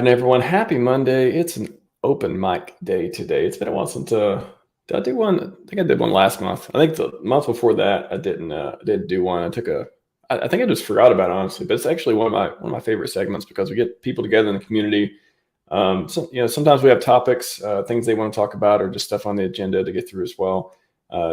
happening, everyone? Happy Monday. It's an open mic day today. It's been a while since did I do one? I think I did one last month. I think the month before that I didn't do one. I think I just forgot about it, honestly, but it's actually one of my favorite segments because we get people together in the community. So, sometimes we have topics, things they want to talk about, or just stuff on the agenda to get through as well.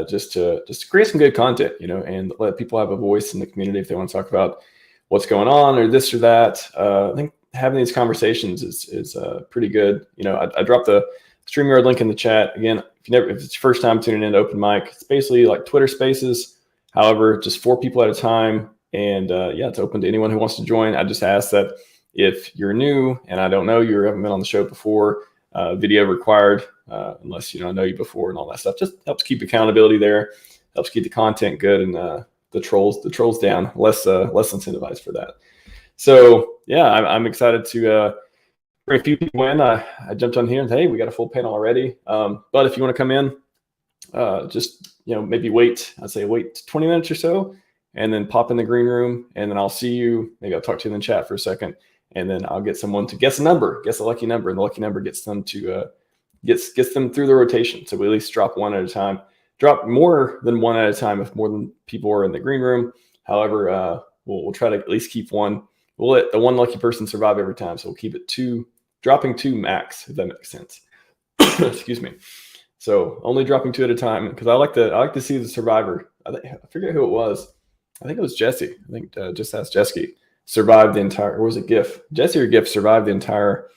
Just to create some good content, and let people have a voice in the community if they want to talk about what's going on or this or that. I think having these conversations is pretty good. I dropped the StreamYard link in the chat. Again, if it's your first time tuning in to Open Mic, it's basically like Twitter Spaces. However, just 4 people at a time, and it's open to anyone who wants to join. I just ask that if you're new and I don't know you or haven't been on the show before, video required unless I know you before and all that stuff. Just helps keep accountability there, helps keep the content good, and the trolls down, less incentivized for that. So yeah, I'm excited to bring a few people in. I jumped on here and hey, we got a full panel already. But if you want to come in, just maybe wait 20 minutes or so, and then pop in the green room, and then I'll see you. Maybe I'll talk to you in the chat for a second, and then I'll get someone to guess a lucky number, and the lucky number gets them to gets them through the rotation. So we at least drop one at a time. Drop more than one at a time if more than people are in the green room. However, we'll try to at least keep one. We'll let the one lucky person survive every time. So we'll keep it dropping 2 max, if that makes sense. Excuse me. So only dropping 2 at a time, because I like to see the survivor. I forget who it was. I think it was Jesse. I think just ask Jesse. Survived the entire, or was it GIF? Jesse or GIF survived the entire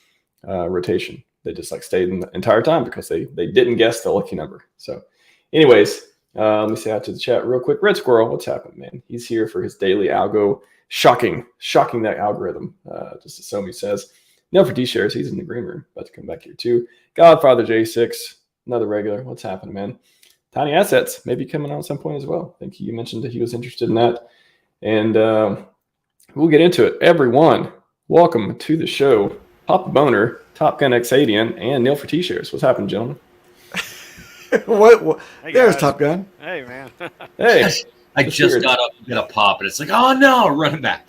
rotation. They just stayed in the entire time because they didn't guess the lucky number. So anyways, let me say out to the chat real quick. Red Squirrel, what's happening, man? He's here for his daily algo. Shocking that algorithm, just as Somi says. No, for D-Shares, he's in the green room. About to come back here too. Godfather J6, another regular. What's happening, man? Tiny Assets, maybe coming on at some point as well. I think you mentioned that he was interested in that. And we'll get into it. Everyone, welcome to the show. Papa Boner, Top Gun Xadian, and Neil for T-Shares. What's happening, gentlemen? What? Hey, there's guys. Top Gun. Hey, man. Hey. I just got up and get a pop, and it's like, oh no, running back.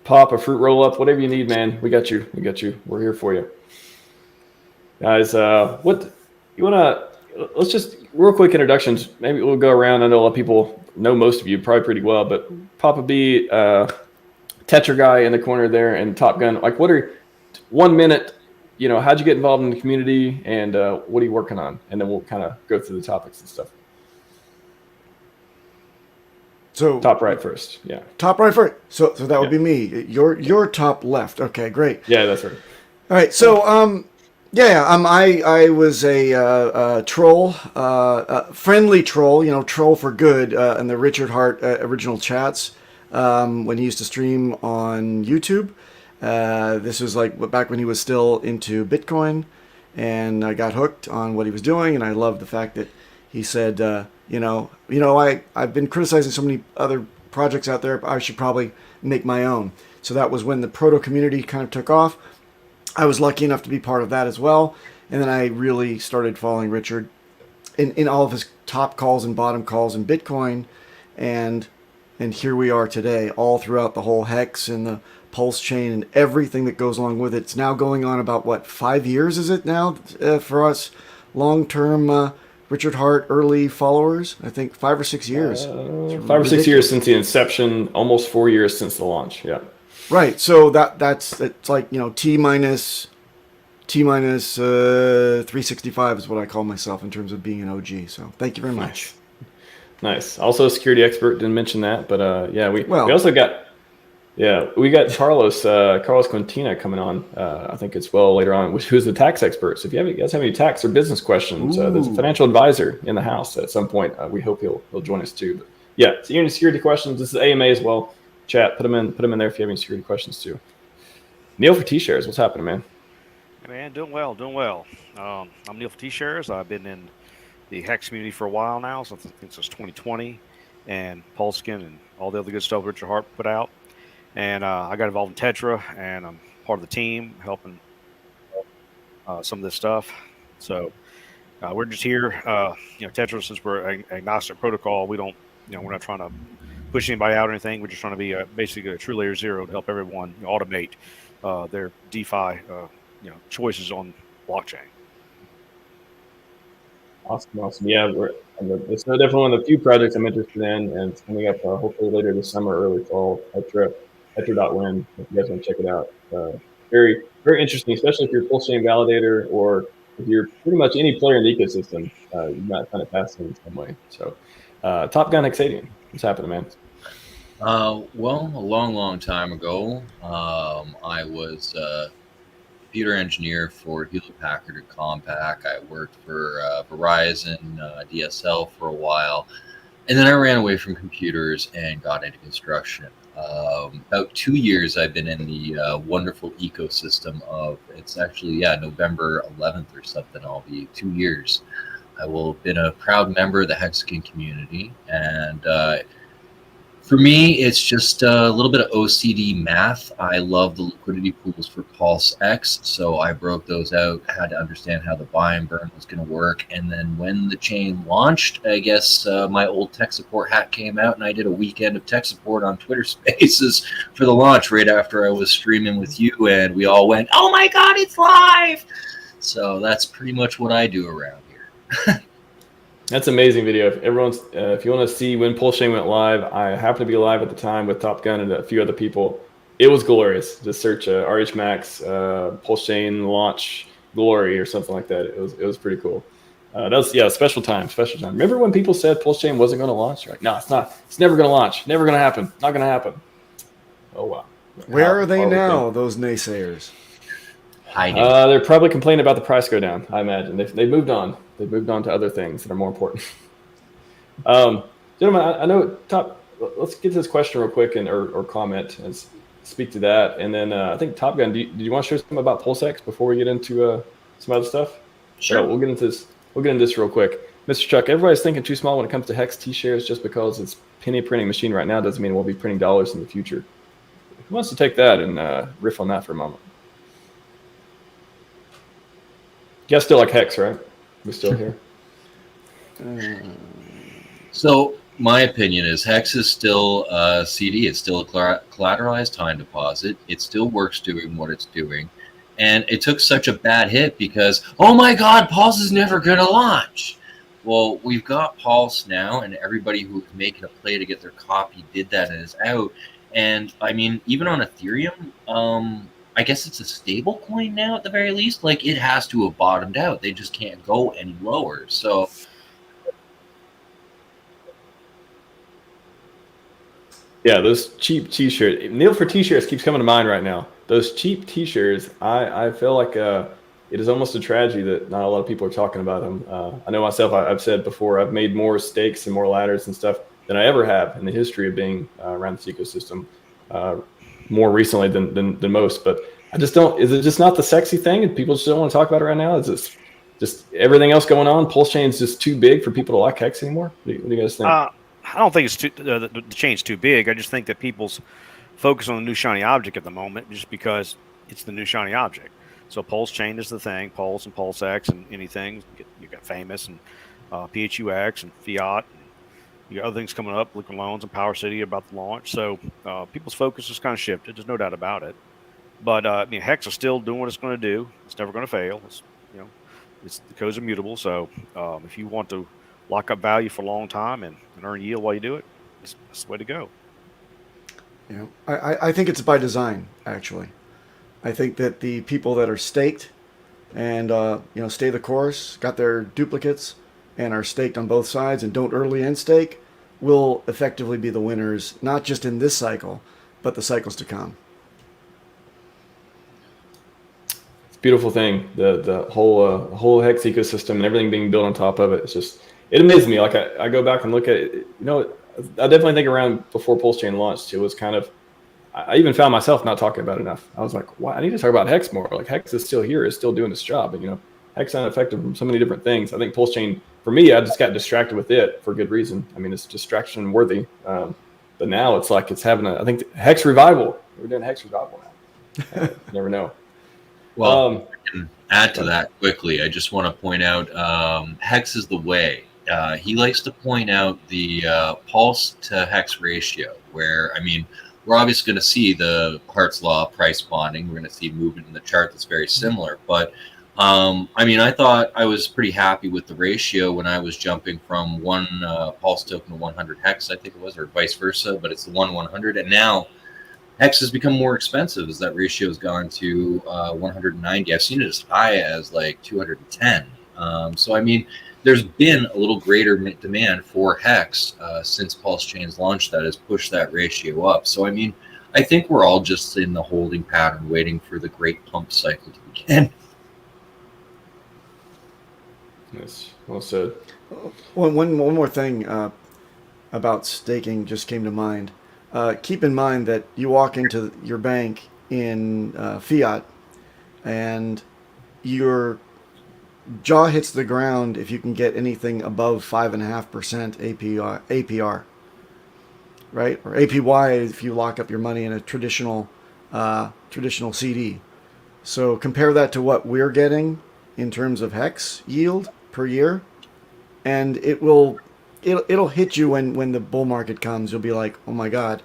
Pop, a fruit roll up, whatever you need, man. We got you. We're here for you. Guys, what you wanna, let's just real quick introductions. Maybe we'll go around. I know a lot of people know most of you probably pretty well, but Papa B, Tetra guy in the corner there, and Top Gun. Like, what are 1 minute? How'd you get involved in the community, and what are you working on? And then we'll kind of go through the topics and stuff. So top right first, yeah. Top right first. So that would be me. Your top left. Okay, great. Yeah, that's right. All right. So I was a troll, friendly troll. Troll for good in the Richard Hart original chats when he used to stream on YouTube. This was like back when he was still into Bitcoin, and I got hooked on what he was doing, and I loved the fact that he said, I've been criticizing so many other projects out there, I should probably make my own. So that was when the proto community kind of took off. I was lucky enough to be part of that as well. And then I really started following Richard in all of his top calls and bottom calls in Bitcoin. And here we are today, all throughout the whole HEX and the PulseChain and everything that goes along with it. It's now going on about, 5 years is it now for us long-term Richard Hart early followers? I think 5 or 6 years. 5 or 6 years since the inception, almost 4 years since the launch. Yeah. Right. So it's like T minus 365 is what I call myself in terms of being an OG. So thank you very much. Nice. Also a security expert. Didn't mention that, but we also got. Yeah, we got Carlos Quintina coming on. I think as well later on, who's the tax expert. So if you guys have any tax or business questions, there's a financial advisor in the house at some point. We hope he'll join us too. But yeah, so you have any security questions? This is AMA as well. Chat, put them in there if you have any security questions too. Neil for T-Shares, what's happening, man? Hey, man, doing well. I'm Neil for T-Shares. I've been in the HEX community for a while now, since 2020, and PulseChain and all the other good stuff Richard Hart put out. And I got involved in Tetra, and I'm part of the team helping some of this stuff. So we're just here, Tetra, since we're an agnostic protocol, we don't, we're not trying to push anybody out or anything. We're just trying to be basically a true layer zero to help everyone automate their DeFi choices on blockchain. Awesome. Yeah, it's definitely one of the few projects I'm interested in, and it's coming up hopefully later this summer, early fall. Petra.win. If you guys want to check it out, very very interesting, especially if you're a PulseChain validator or if you're pretty much any player in the ecosystem. You might find it fascinating in some way. So, Top Gun Hexadian, what's happening, man? Well, a long time ago, I was computer engineer for Hewlett Packard and Compaq. I worked for Verizon, DSL for a while, and then I ran away from computers and got into construction. About 2 years I've been in the wonderful ecosystem of, it's actually, November 11th or something, I'll be 2 years. I will have been a proud member of the Hexagon community, and for me, it's just a little bit of OCD math. I love the liquidity pools for PulseX, so I broke those out, had to understand how the buy and burn was going to work. And then when the chain launched, I guess my old tech support hat came out, and I did a weekend of tech support on Twitter Spaces for the launch right after I was streaming with you, and we all went, "Oh my God, it's live!" So that's pretty much what I do around here. That's an amazing video. If everyone's, if you want to see when PulseChain went live, I happened to be live at the time with Top Gun and a few other people. It was glorious. Just search RHMax PulseChain launch glory or something like that. It was pretty cool. That was special time. Remember when people said PulseChain wasn't going to launch? You're like, no, it's not. It's never going to launch. Never going to happen. Not going to happen. Oh wow. Where are they now? Those naysayers. They're probably complaining about the price go down. I imagine they've moved on. They've moved on to other things that are more important. Gentlemen, I know let's get to this question real quick or comment and speak to that. And then I think Top Gun, did you want to share something about PulseX before we get into some other stuff? Sure. We'll get into this. We'll get into this real quick. Mr. Chuck, everybody's thinking too small when it comes to HEX T-shares. Just because it's penny printing machine right now doesn't mean we'll be printing dollars in the future. Who wants to take that and riff on that for a moment? You guys still like HEX, right? We still here? So my opinion is HEX is still a CD. It's still a collateralized time deposit. It still works doing what it's doing. And it took such a bad hit because, oh my God, Pulse is never going to launch. Well, we've got Pulse now, and everybody who was making a play to get their copy did that and is out. And I mean, even on Ethereum, I guess it's a stable coin now at the very least. Like, it has to have bottomed out. They just can't go any lower. So yeah, those cheap T-shirts. Neil for T-shirts keeps coming to mind right now. Those cheap T-shirts, I feel like it is almost a tragedy that not a lot of people are talking about them. I know myself, I've said before, I've made more stakes and more ladders and stuff than I ever have in the history of being around this ecosystem. More recently than most, but I just don't. Is it just not the sexy thing, and people just don't want to talk about it right now? Is this just everything else going on? PulseChain is just too big for people to like HEX anymore. What do you guys think? I don't think it's the chain's too big. I just think that people's focus on the new shiny object at the moment, just because it's the new shiny object. So PulseChain is the thing. Pulse and PulseX and anything. You got Famous and PHUX and Fiat. You got other things coming up, Liquid Loans and Power City about the launch. So people's focus has kind of shifted. There's no doubt about it. But HEX is still doing what it's going to do. It's never going to fail. It's the code's immutable. So if you want to lock up value for a long time and earn yield while you do it, it's the way to go. Yeah, I think it's by design. Actually, I think that the people that are staked and stay the course, got their duplicates, and are staked on both sides and don't early end stake, will effectively be the winners, not just in this cycle, but the cycles to come. It's a beautiful thing. The whole HEX ecosystem and everything being built on top of it. It's just, it amazes me. Like I go back and look at it. I definitely think around before PulseChain launched, it was kind of, I even found myself not talking about it enough. I was like, wow, I need to talk about HEX more. Like HEX is still here, is still doing its job. And HEX is effective from so many different things. I think PulseChain, for me, I just got distracted with it for good reason. I mean, it's distraction worthy. But now it's like it's having I think HEX revival. We're doing HEX revival now. You never know. Well, I can add to that quickly. I just want to point out HEX is the way. He likes to point out the pulse to HEX ratio, where, I mean, we're obviously going to see the Hart's Law price bonding. We're going to see movement in the chart that's very similar. But I mean, I thought I was pretty happy with the ratio when I was jumping from one Pulse token to 100 HEX, I think it was, or vice versa. But it's the 100, and now HEX has become more expensive as that ratio has gone to 190. I've seen it as high as like 210. So I mean, there's been a little greater demand for HEX since PulseChain's launched that has pushed that ratio up. So I mean, I think we're all just in the holding pattern, waiting for the great pump cycle to begin. Yes, well said. One more thing about staking just came to mind. Keep in mind that you walk into your bank in fiat, and your jaw hits the ground if you can get anything above 5.5% APR, right? Or APY if you lock up your money in a traditional CD. So compare that to what we're getting in terms of HEX yield per year, and it'll hit you when the bull market comes. You'll be like, oh my God,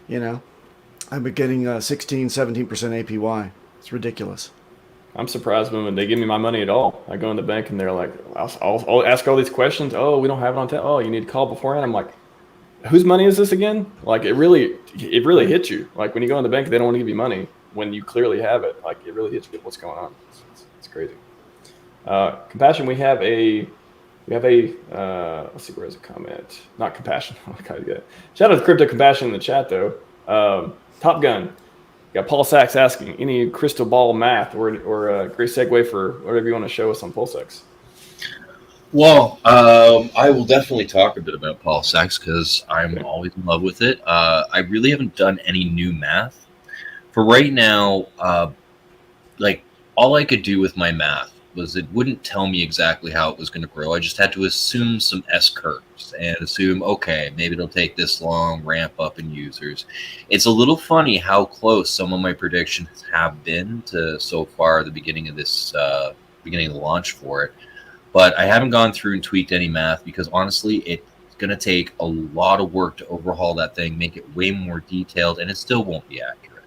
I've been getting 16, 17% APY. It's ridiculous. I'm surprised when they give me my money at all. I go in the bank and they're like, I'll ask all these questions. Oh, we don't have it on tap. Oh, you need to call beforehand. I'm like, whose money is this again? Like, it really hits you. Like, when you go in the bank, they don't want to give you money when you clearly have it. Like, it really hits you. What's going on? It's crazy. Compassion. We have a let's see, where is the comment? Not Compassion. Shout out to Crypto Compassion in the chat though. Top Gun. Got Paul Sachs asking, any crystal ball math or a great segue for whatever you want to show us on PulseX? Well, I will definitely talk a bit about PulseX because I'm always in love with it. I really haven't done any new math. For right now, like all I could do with my math was it wouldn't tell me exactly how it was going to grow. I just had to assume some S-curves and assume, okay, maybe it'll take this long, ramp up in users. It's a little funny how close some of my predictions have been to so far the beginning of this, beginning of the launch for it. But I haven't gone through and tweaked any math because honestly, it's going to take a lot of work to overhaul that thing, make it way more detailed, and it still won't be accurate.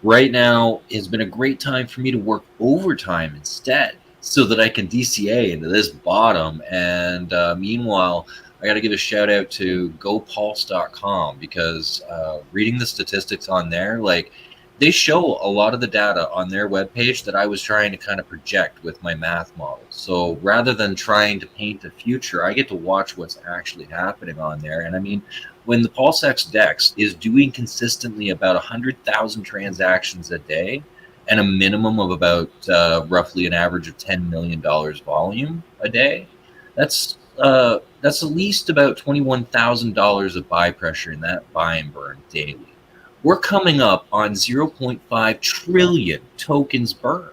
Right now has been a great time for me to work overtime instead, so that I can DCA into this bottom. And meanwhile, I got to give a shout out to gopulse.com because reading the statistics on there, like they show a lot of the data on their webpage that I was trying to kind of project with my math model. So rather than trying to paint the future, I get to watch what's actually happening on there. And I mean, when the PulseX DEX is doing consistently about 100,000 transactions a day, and a minimum of about roughly an average of $10 million volume a day, that's at least about $21,000 of buy pressure in that buy and burn daily. We're coming up on 0.5 trillion tokens burned.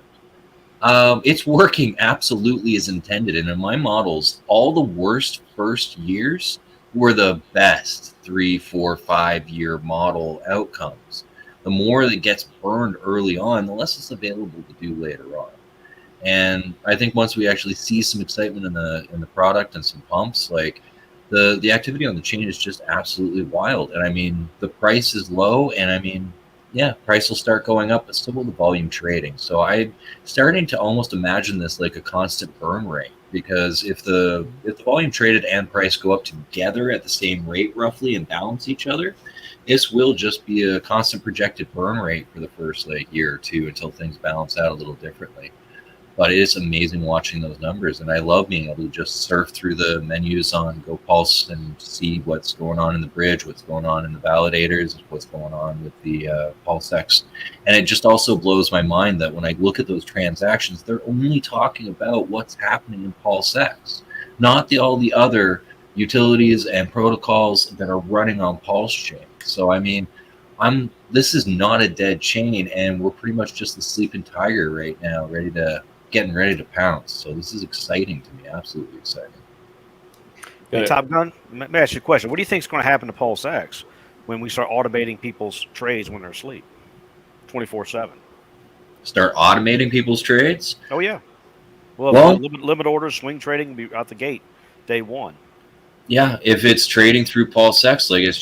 It's working absolutely as intended. And in my models, all the worst first years were the best 3, 4, 5 year model outcomes. The more that gets burned early on, the less it's available to do later on. And I think once we actually see some excitement in the product and some pumps, like the activity on the chain is just absolutely wild. And I mean, the price is low, and I mean, yeah, price will start going up, but still with the volume trading. So I'm starting to almost imagine this like a constant burn rate, because if the volume traded and price go up together at the same rate roughly and balance each other, this will just be a constant projected burn rate for the first year or two until things balance out a little differently. But it is amazing watching those numbers, and I love being able to just surf through the menus on GoPulse and see what's going on in the bridge, what's going on in the validators, what's going on with the PulseX. And it just also blows my mind that when I look at those transactions, they're only talking about what's happening in PulseX, not all the other utilities and protocols that are running on PulseChain. So I mean, this is not a dead chain, and we're pretty much just the sleeping tiger right now, getting ready to pounce. So this is exciting to me, absolutely exciting. Hey, Top Gun, let me ask you a question. What do you think is going to happen to PulseX when we start automating people's trades when they're asleep, 24/7? Start automating people's trades? Oh yeah. Well, limit orders, swing trading will be out the gate day one. Yeah, if it's trading through PulseX, like it's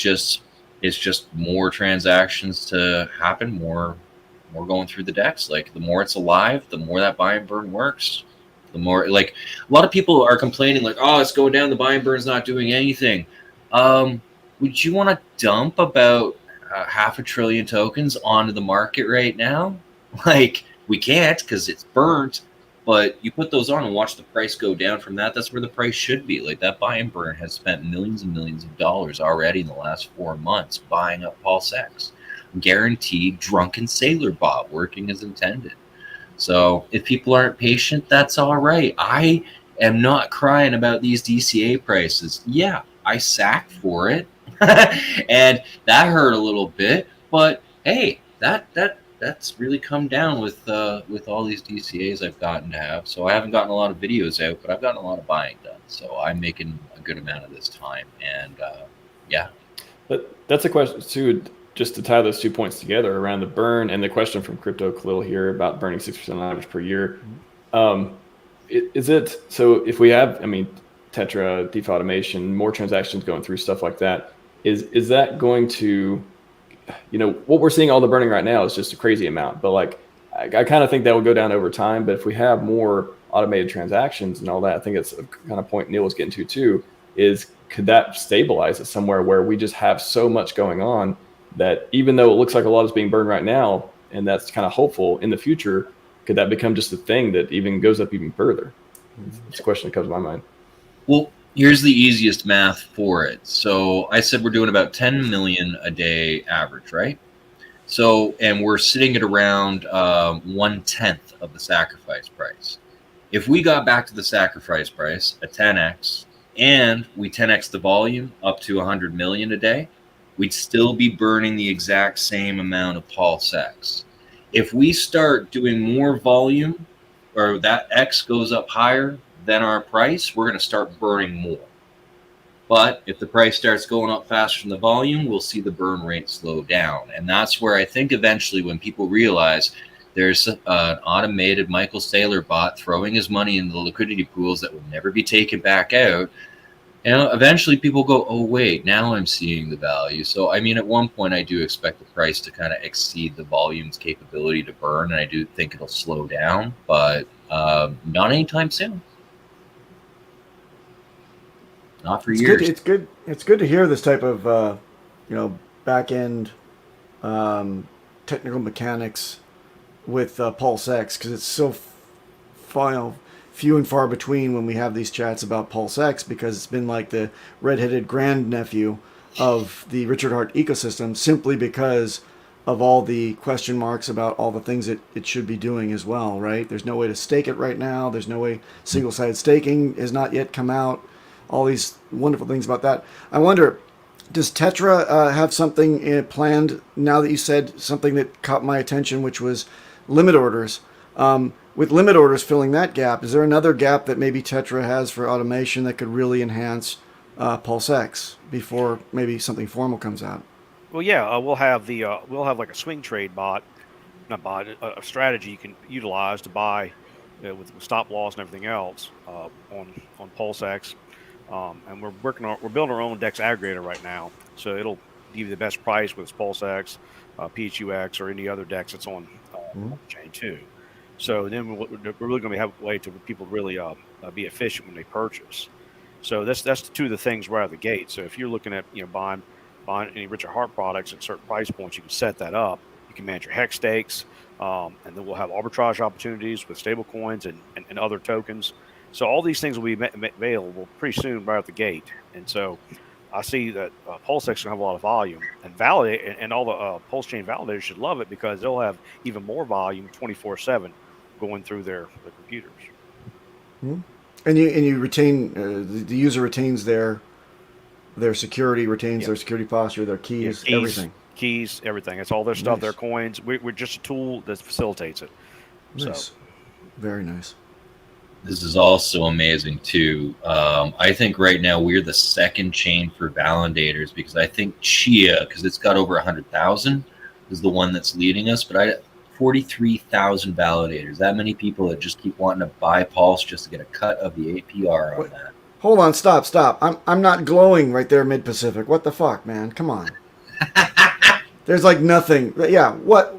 it's just more transactions to happen, more going through the decks. Like the more it's alive, the more that buy and burn works. The more, like, a lot of people are complaining like, oh, it's going down, the buy and burn's not doing anything. Would you want to dump about half a trillion tokens onto the market right now? Like, we can't because it's burnt, but you put those on and watch the price go down from that. That's where the price should be. Like, that buy and burn has spent millions and millions of dollars already in the last 4 months buying up PulseX. Guaranteed drunken sailor bot working as intended. So if people aren't patient, that's all right. I am not crying about these DCA prices. Yeah, I sacked for it, and that hurt a little bit. But hey, that's really come down with all these DCAs I've gotten to have. So I haven't gotten a lot of videos out, but I've gotten a lot of buying done. So I'm making a good amount of this time, and yeah. But that's a question too. Just to tie those 2 points together around the burn and the question from Crypto Khalil here about burning 6% on average per year. Is it, so if we have, I mean, Tetra, DeFi automation, more transactions going through, stuff like that, is that going to, you know, what we're seeing all the burning right now is just a crazy amount, but like, I kind of think that will go down over time. But if we have more automated transactions and all that, I think it's a kind of point Neil was getting to too, is could that stabilize it somewhere where we just have so much going on that even though it looks like a lot is being burned right now, and that's kind of hopeful in the future, could that become just a thing that even goes up even further? It's a question that comes to my mind. Well, here's the easiest math for it. So I said we're doing about 10 million a day average, right? So, and we're sitting at around 1/10 of the sacrifice price. If we got back to the sacrifice price, a 10x, and we 10x the volume up to 100 million a day, we'd still be burning the exact same amount of PulseX. If we start doing more volume, or that X goes up higher than our price, we're going to start burning more. But if the price starts going up faster than the volume, we'll see the burn rate slow down. And that's where I think eventually when people realize there's an automated Michael Saylor bot throwing his money in the liquidity pools that will never be taken back out, you know, eventually people go, oh, wait, now I'm seeing the value. So, I mean, at one point, I do expect the price to kind of exceed the volume's capability to burn, and I do think it'll slow down, but not anytime soon. Not for years. It's good to hear this type of, back end technical mechanics with PulseX, because it's so few and far between when we have these chats about PulseX, because it's been like the redheaded grandnephew of the Richard Hart ecosystem, simply because of all the question marks about all the things it should be doing as well, right? There's no way to stake it right now. There's no way. Single-sided staking has not yet come out. All these wonderful things about that. I wonder, does Tetra have something planned now that you said something that caught my attention, which was limit orders? With limit orders filling that gap, is there another gap that maybe Tetra has for automation that could really enhance PulseX before maybe something formal comes out? Well, yeah, we'll have like a swing trade bot, not bot, a strategy you can utilize to buy with stop loss and everything else on PulseX. And we're building our own DEX aggregator right now, so it'll give you the best price with PulseX, PHUX, or any other DEX that's on chain too. So then we're really going to have a way to people really be efficient when they purchase. So that's two of the things right out of the gate. So if you're looking at buying any Richard Hart products at certain price points, you can set that up. You can manage your HEX stakes, and then we'll have arbitrage opportunities with stable coins and other tokens. So all these things will be available pretty soon right out the gate. And so I see that PulseX is going to have a lot of volume, and validate, and all the PulseChain validators should love it, because they'll have even more volume 24/7 going through their computers. Mm-hmm. And you retain the user retains their security, retains their security posture, their keys, everything. Keys, everything. It's all their stuff, their coins. We're just a tool that facilitates it. Nice. So. Very nice. This is also amazing too. I think right now we're the second chain for validators, because I think Chia, because it's got over 100,000, is the one that's leading us. But 43,000 validators. That many people that just keep wanting to buy Pulse just to get a cut of the APR on that. Hold on, stop. I'm not glowing right there, Mid Pacific. What the fuck, man? Come on. There's like nothing. Yeah, what?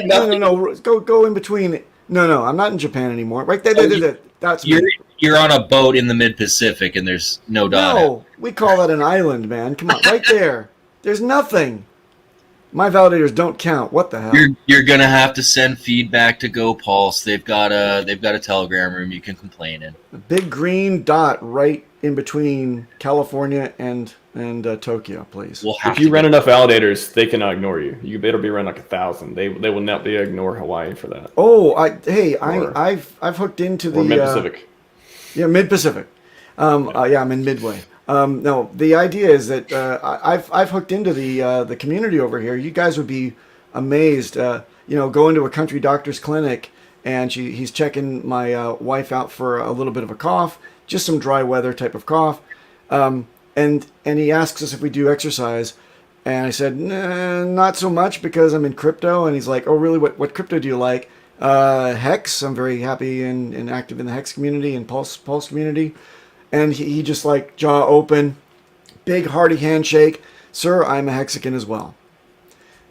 No. Go in between. No, I'm not in Japan anymore. Right there. That's me. You're on a boat in the mid-Pacific, and there's no dot. No, we call that an island, man. Come on, right there. There's nothing. My validators don't count. What the hell? You're gonna have to send feedback to GoPulse. They've got a Telegram room you can complain in. A big green dot right in between California and Tokyo, please. If you run enough validators, they cannot ignore you. You better be running like 1,000. They will not be ignore Hawaii for that. Oh, I've hooked into the Mid Pacific. Yeah, Mid Pacific. I'm in Midway. No, the idea is that I've hooked into the community over here. You guys would be amazed. Go into a country doctor's clinic, and he's checking my wife out for a little bit of a cough, just some dry weather type of cough, and he asks us if we do exercise, and I said nah, not so much because I'm in crypto, and he's like, oh really? What crypto do you like? HEX. I'm very happy and active in the HEX community and Pulse community. And he just like jaw open, big hearty handshake. Sir, I'm a Hexican as well.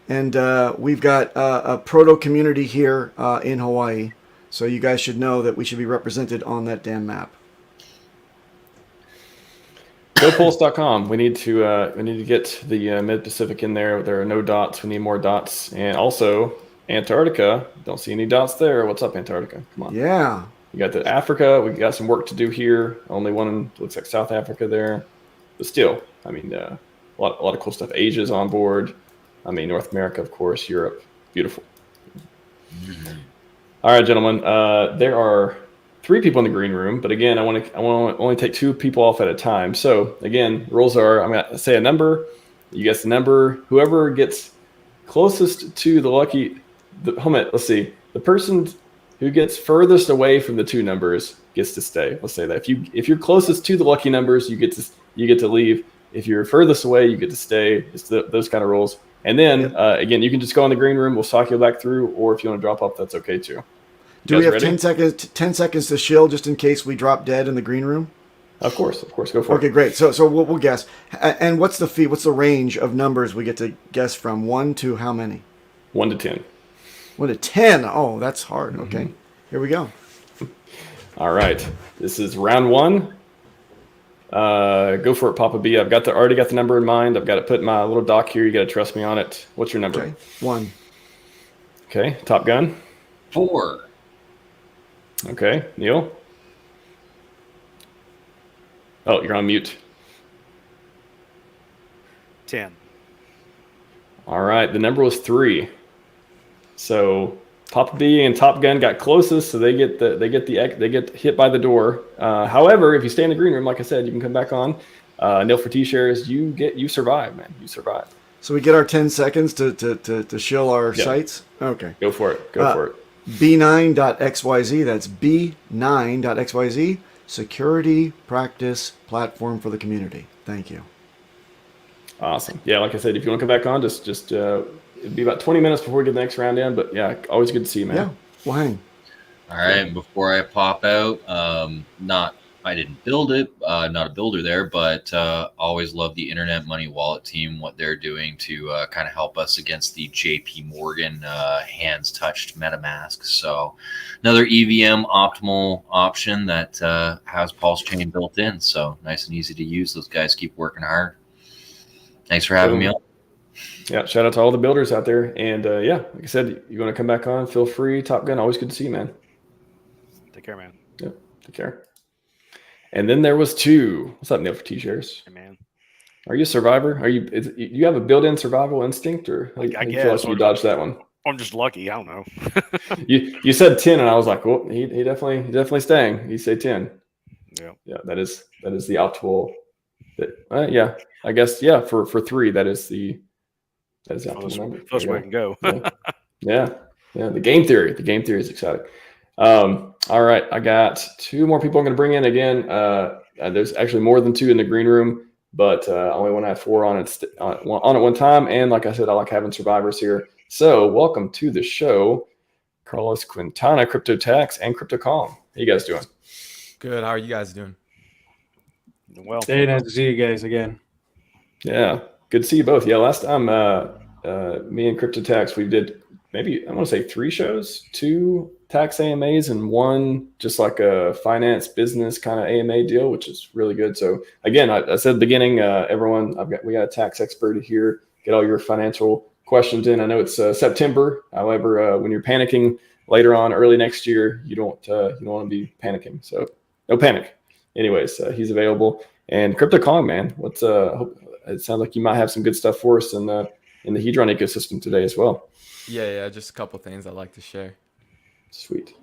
And we've got a proto community here in Hawaii. So you guys should know that we should be represented on that damn map. GoPulse.com. We need to get the Mid Pacific in there. There are no dots. We need more dots. And also Antarctica. Don't see any dots there. What's up, Antarctica? Come on. Yeah. We got the Africa. We got some work to do here. Only one in, looks like South Africa there, but still, I mean, a lot of cool stuff. Asia's on board. I mean, North America, of course, Europe, beautiful. Mm-hmm. All right, gentlemen. There are 3 people in the green room, but again, I want to only take 2 people off at a time. So again, rules are: I'm going to say a number. You guess the number. Whoever gets closest to the lucky. Let's see. The person who gets furthest away from the 2 numbers gets to stay. Let's say that if you're closest to the lucky numbers, you get to leave. If you're furthest away, you get to stay. It's those kind of rules. And then again, you can just go in the green room. We'll cycle back through, or if you want to drop off, that's okay too. Do we have ready? 10 seconds to shill just in case we drop dead in the green room? Of course, go for it. Okay, great. So we'll guess. And what's the fee? What's the range of numbers we get to guess from? 1 to how many? 1 to 10. 1 to 10. Oh, that's hard. Okay, here we go. All right, this is round 1. Go for it, Papa B. I've already got the number in mind. I've got it put in my little doc here. You got to trust me on it. What's your number? Okay, 1. Okay, Top Gun. 4. Okay, Neil. Oh, you're on mute. 10. All right, the number was 3. So Papa B and Top Gun got closest, so they get hit by the door. However, if you stay in the green room, like I said, you can come back on. Nil for T-shares, you survive, man. You survive. So we get our 10 seconds to shill our sites. Okay, go for it. Go for it. B9.xyz. That's B9.xyz. Security practice platform for the community. Thank you. Awesome. Yeah, like I said, if you want to come back on, just it'd be about 20 minutes before we get the next round in. But yeah, always good to see you, man. Yeah, well, hang. All right. Before I pop out, I didn't build it, not a builder there, but always love the Internet Money Wallet team, what they're doing to kind of help us against the JP Morgan hands touched MetaMask. So another EVM optimal option that has PulseChain built in. So nice and easy to use. Those guys keep working hard. Thanks for having me on. Yeah, shout out to all the builders out there. And yeah, like I said, you want to come back on, feel free. Top Gun, always good to see you, man. Take care, man. Yeah, take care. And then there was 2. What's up, Neil for T-shares? Hey, man. Are you a survivor? You have a built-in survival instinct, or I guess you dodged that one? I'm just lucky. I don't know. you said 10, and I was like, well, he definitely staying. He said 10. Yeah. That is the optimal. Yeah, I guess for 3, that is the optimal number. First way I can go. Yeah. The game theory is exciting. All right, I got 2 more people I'm going to bring in again. There's actually more than 2 in the green room, but I only want to have 4 on at one time. And like I said, I like having survivors here. So welcome to the show, Carlos Quintana, Crypto Tax, and Crypto Calm. How you guys doing? Good. How are you guys doing? Well, Hey, nice to see you guys again. Yeah, Good to see you both. Yeah, last time me and CryptoTax, we did maybe, I want to say 3 shows, 2 tax AMAs and 1 just like a finance business kind of AMA deal, which is really good. So again, I said at the beginning, everyone, we got a tax expert here. Get all your financial questions in. I know it's September. However, when you're panicking later on, early next year, you don't want to be panicking. So no panic. Anyways, he's available. And Crypto Kong, man, what's it sounds like you might have some good stuff for us in the Hedron ecosystem today as well. Yeah, just a couple things I'd like to share. Sweet.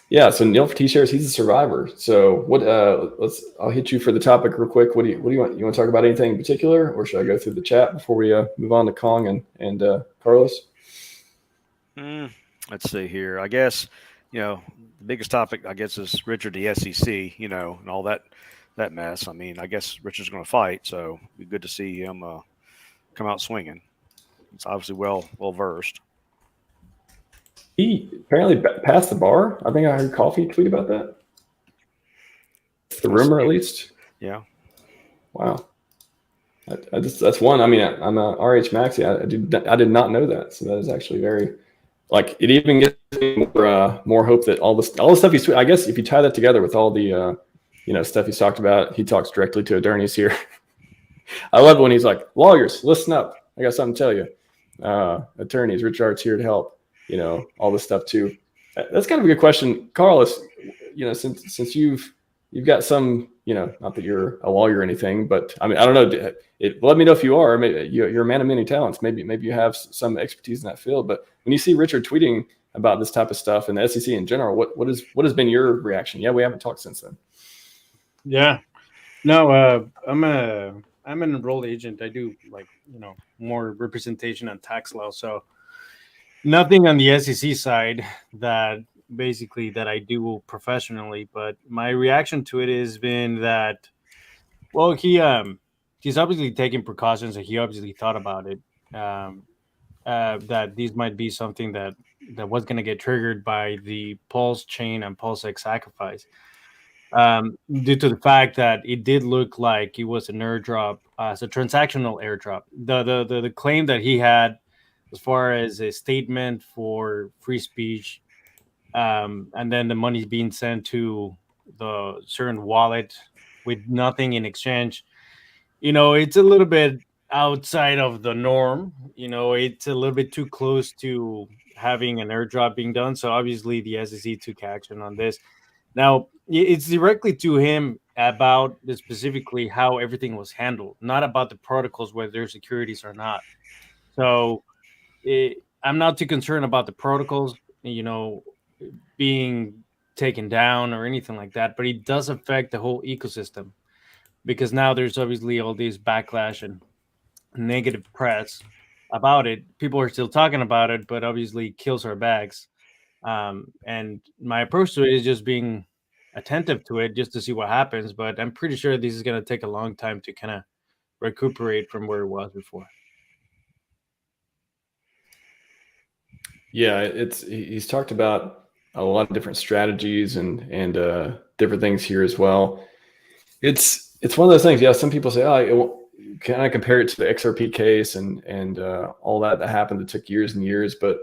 Yeah, so Neil for T-shares, he's a survivor. So what? I'll hit you for the topic real quick. What do you want? You want to talk about anything in particular, or should I go through the chat before we move on to Kong and Carlos? Let's see here. I guess the biggest topic, I guess, is Richard the SEC. And all that mess. I mean, I guess Richard's going to fight, so it'd be good to see him come out swinging. He's obviously well versed. He apparently passed the bar. I think I heard Coffee tweet about that. The rumor, at least. Yeah. Wow. That's one. I mean, I'm a RHMax. I did not know that. So that is actually very, like, it even gives me more hope that all the stuff he's tweeting. I guess if you tie that together with all the stuff he's talked about, he talks directly to attorneys here. I love it when he's like, lawyers, listen up. I got something to tell you. Attorneys, Rich Art's here to help. All this stuff too. That's kind of a good question, Carlos. Since you've got some, not that you're a lawyer or anything, but I mean, I don't know. Let me know if you are. Maybe you're a man of many talents. Maybe you have some expertise in that field. But when you see Richard tweeting about this type of stuff and the SEC in general, what has been your reaction? Yeah, we haven't talked since then. Yeah, no, I'm an enrolled agent. I do more representation on tax law. So nothing on the SEC side that I do professionally, but my reaction to it has been that, well, he's obviously taking precautions and he obviously thought about it, that these might be something that was going to get triggered by the PulseChain and PulseX sacrifice, due to the fact that it did look like it was an airdrop, it's a transactional airdrop. The claim that he had as far as a statement for free speech, and then the money's being sent to the certain wallet with nothing in exchange. It's a little bit outside of the norm. It's a little bit too close to having an airdrop being done. So obviously the SEC took action on this. Now, it's directly to him about specifically how everything was handled, not about the protocols, whether they're securities or not. So I'm not too concerned about the protocols, being taken down or anything like that, but it does affect the whole ecosystem, because now there's obviously all these backlash and negative press about it. People are still talking about it, but obviously kills our bags. And my approach to it is just being attentive to it, just to see what happens. But I'm pretty sure this is going to take a long time to kind of recuperate from where it was before. Yeah, he's talked about a lot of different strategies and different things here as well. It's one of those things. Yeah, some people say, can I compare it to the XRP case and all that happened that took years and years? But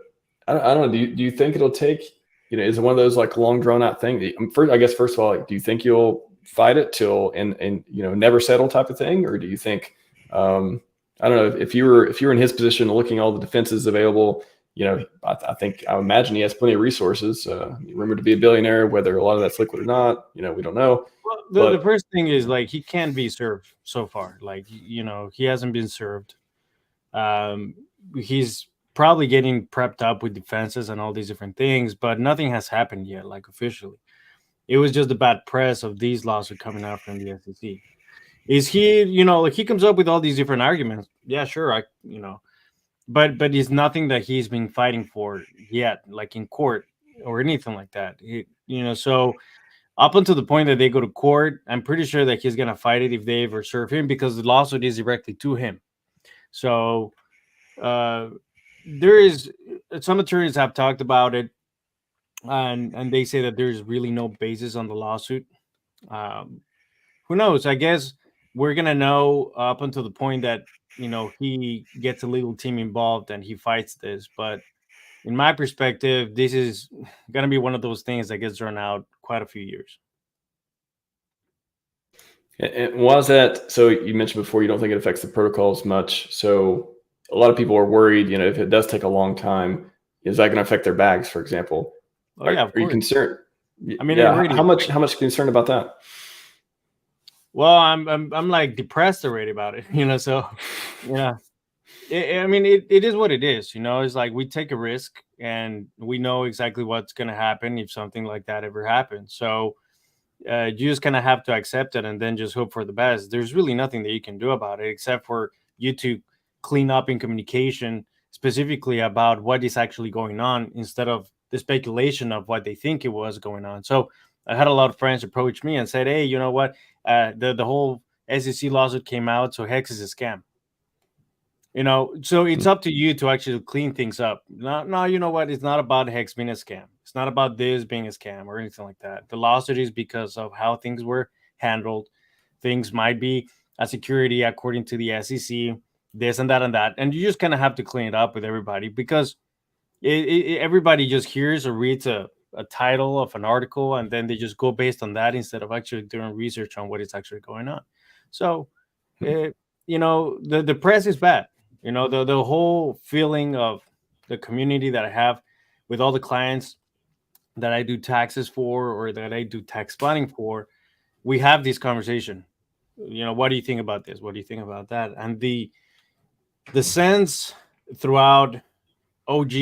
I don't know. Do you think it'll take? Is it one of those like long drawn out things? First of all, do you think you'll fight it till and never settle type of thing, or do you think? I don't know. If you were in his position, looking at all the defenses available. I imagine he has plenty of resources. Rumored to be a billionaire, whether a lot of that's liquid or not, we don't know. Well, the first thing is he can't be served so far. He hasn't been served. He's probably getting prepped up with defenses and all these different things, but nothing has happened yet, officially. It was just the bad press of these lawsuits coming out from the SEC. Is he, he comes up with all these different arguments. Yeah, sure. But it's nothing that he's been fighting for yet, in court or anything like that. So up until the point that they go to court, I'm pretty sure that he's going to fight it if they ever serve him, because the lawsuit is directly to him. So there is some attorneys have talked about it, and they say that there's really no basis on the lawsuit. Who knows? I guess we're gonna know up until the point that he gets a legal team involved and he fights this. But in my perspective, this is gonna be one of those things that gets drawn out quite a few years. And was that, so you mentioned before you don't think it affects the protocols much. So a lot of people are worried, if it does take a long time, is that going to affect their bags, for example? Oh yeah, of Are you course. concerned? I mean, yeah. already, How much concerned about that? Well, I'm like depressed already about it, so yeah. I mean, it is what it is, It's like we take a risk and we know exactly what's going to happen if something like that ever happens. So you just kind of have to accept it and then just hope for the best. There's really nothing that you can do about it except for you to clean up in communication specifically about what is actually going on instead of the speculation of what they think it was going on. So I had a lot of friends approach me and said, hey, you know what? The whole SEC lawsuit came out, so HEX is a scam. So it's up to you to actually clean things up. No, you know what? It's not about HEX being a scam. It's not about this being a scam or anything like that. The lawsuit is because of how things were handled. Things might be a security according to the SEC, this and that and that. And you just kind of have to clean it up with everybody because everybody just hears or reads a title of an article and then they just go based on that instead of actually doing research on what is actually going on. So, the press is bad. The whole feeling of the community that I have with all the clients that I do taxes for or that I do tax planning for, we have this conversation. What do you think about this? What do you think about that? And the sense throughout OG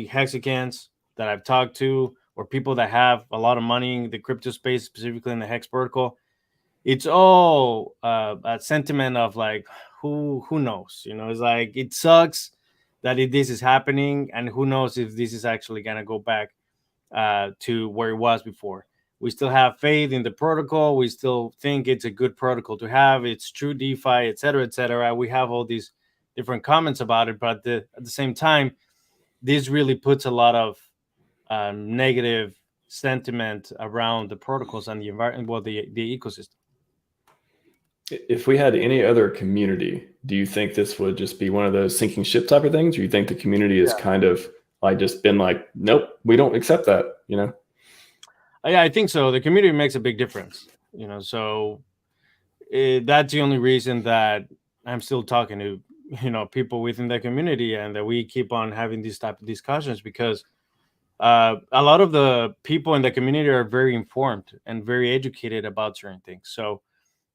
hexicans that I've talked to or people that have a lot of money in the crypto space, specifically in the HEX protocol, it's all a sentiment of like, who knows? It's like it sucks that this is happening, and who knows if this is actually gonna go back to where it was before. We still have faith in the protocol. We still think it's a good protocol to have. It's true DeFi, et cetera, et cetera. We have all these different comments about it, but at the same time, this really puts a lot of negative sentiment around the protocols and the environment, well, the ecosystem. If we had any other community, do you think this would just be one of those sinking ship type of things? Or you think the community is kind of like just been like, nope, we don't accept that, Yeah, I think so. The community makes a big difference, so that's the only reason that I'm still talking to, people within the community and that we keep on having these type of discussions because a lot of the people in the community are very informed and very educated about certain things. So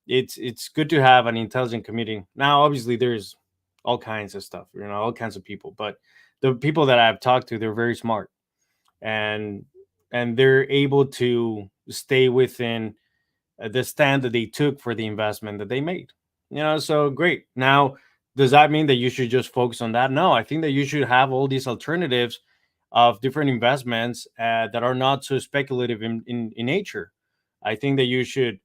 it's good to have an intelligent community. Now, obviously, there's all kinds of stuff, all kinds of people, but the people that I've talked to, they're very smart and they're able to stay within the stand that they took for the investment that they made. So great. Now, does that mean that you should just focus on that? No, I think that you should have all these alternatives of different investments that are not so speculative in nature. I think that you should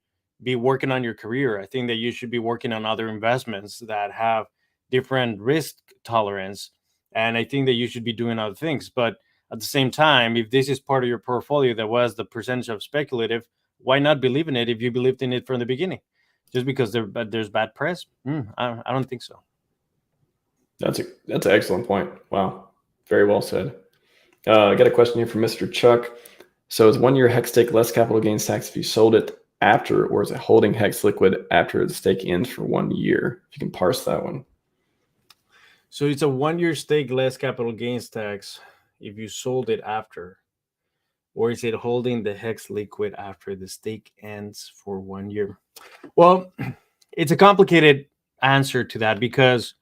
be working on your career. I think that you should be working on other investments that have different risk tolerance. And I think that you should be doing other things. But at the same time, if this is part of your portfolio that was the percentage of speculative, why not believe in it if you believed in it from the beginning? Just because there's bad press? I don't think so. That's an excellent point. Wow. Very well said. I got a question here from Mr. Chuck. So is 1 year HEX stake less capital gains tax if you sold it after, or is it holding HEX liquid after the stake ends for 1 year? If you can parse that one. So it's a 1 year stake less capital gains tax if you sold it after, or is it holding the HEX liquid after the stake ends for 1 year? Well, it's a complicated answer to that because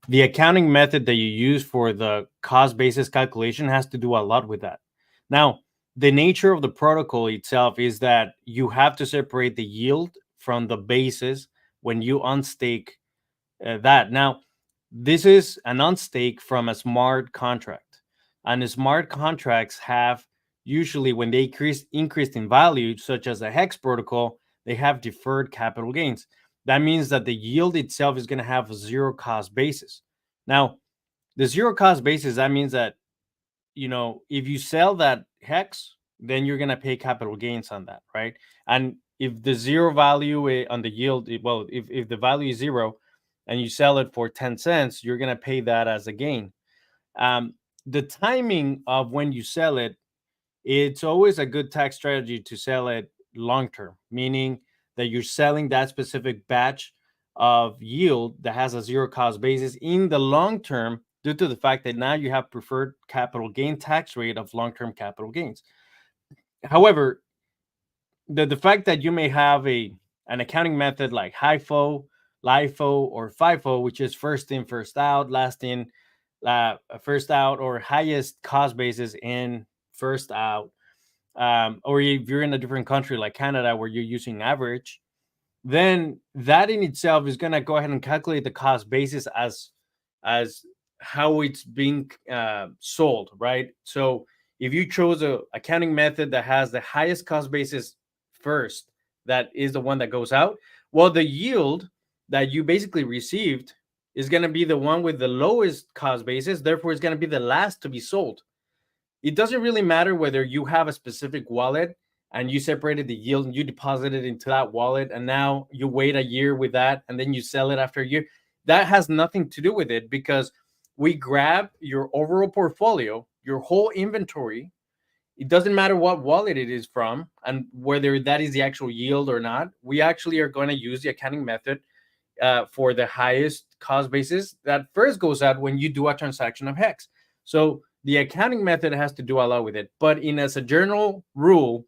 the accounting method that you use for the cost basis calculation has to do a lot with that. Now, the nature of the protocol itself is that you have to separate the yield from the basis when you unstake that. Now, this is an unstake from a smart contract, and the smart contracts have usually when they increase in value, such as the HEX protocol, they have deferred capital gains. That means that the yield itself is going to have a zero cost basis. Now, the zero cost basis, that means that, if you sell that HEX, then you're going to pay capital gains on that, right? And if the zero value on the yield, well, if the value is zero and you sell it for 10 cents, you're going to pay that as a gain. The timing of when you sell it, it's always a good tax strategy to sell it long term, meaning that you're selling that specific batch of yield that has a zero cost basis in the long term, due to the fact that now you have preferred capital gain tax rate of long term capital gains. However, the fact that you may have an accounting method like HIFO, LIFO, or FIFO, which is first in, first out, last in, first out, or highest cost basis in, first out, or if you're in a different country like Canada where you're using average, then that in itself is going to go ahead and calculate the cost basis as how it's being sold, right? So if you chose a accounting method that has the highest cost basis first, that is the one that goes out, well, the yield that you basically received is going to be the one with the lowest cost basis, therefore it's going to be the last to be sold. It doesn't really matter whether you have a specific wallet and you separated the yield and you deposit it into that wallet, and now you wait a year with that and then you sell it after a year. That has nothing to do with it, because we grab your overall portfolio, your whole inventory. It doesn't matter what wallet it is from and whether that is the actual yield or not. We actually are going to use the accounting method for the highest cost basis that first goes out when you do a transaction of HEX. So the accounting method has to do a lot with it. But as a general rule,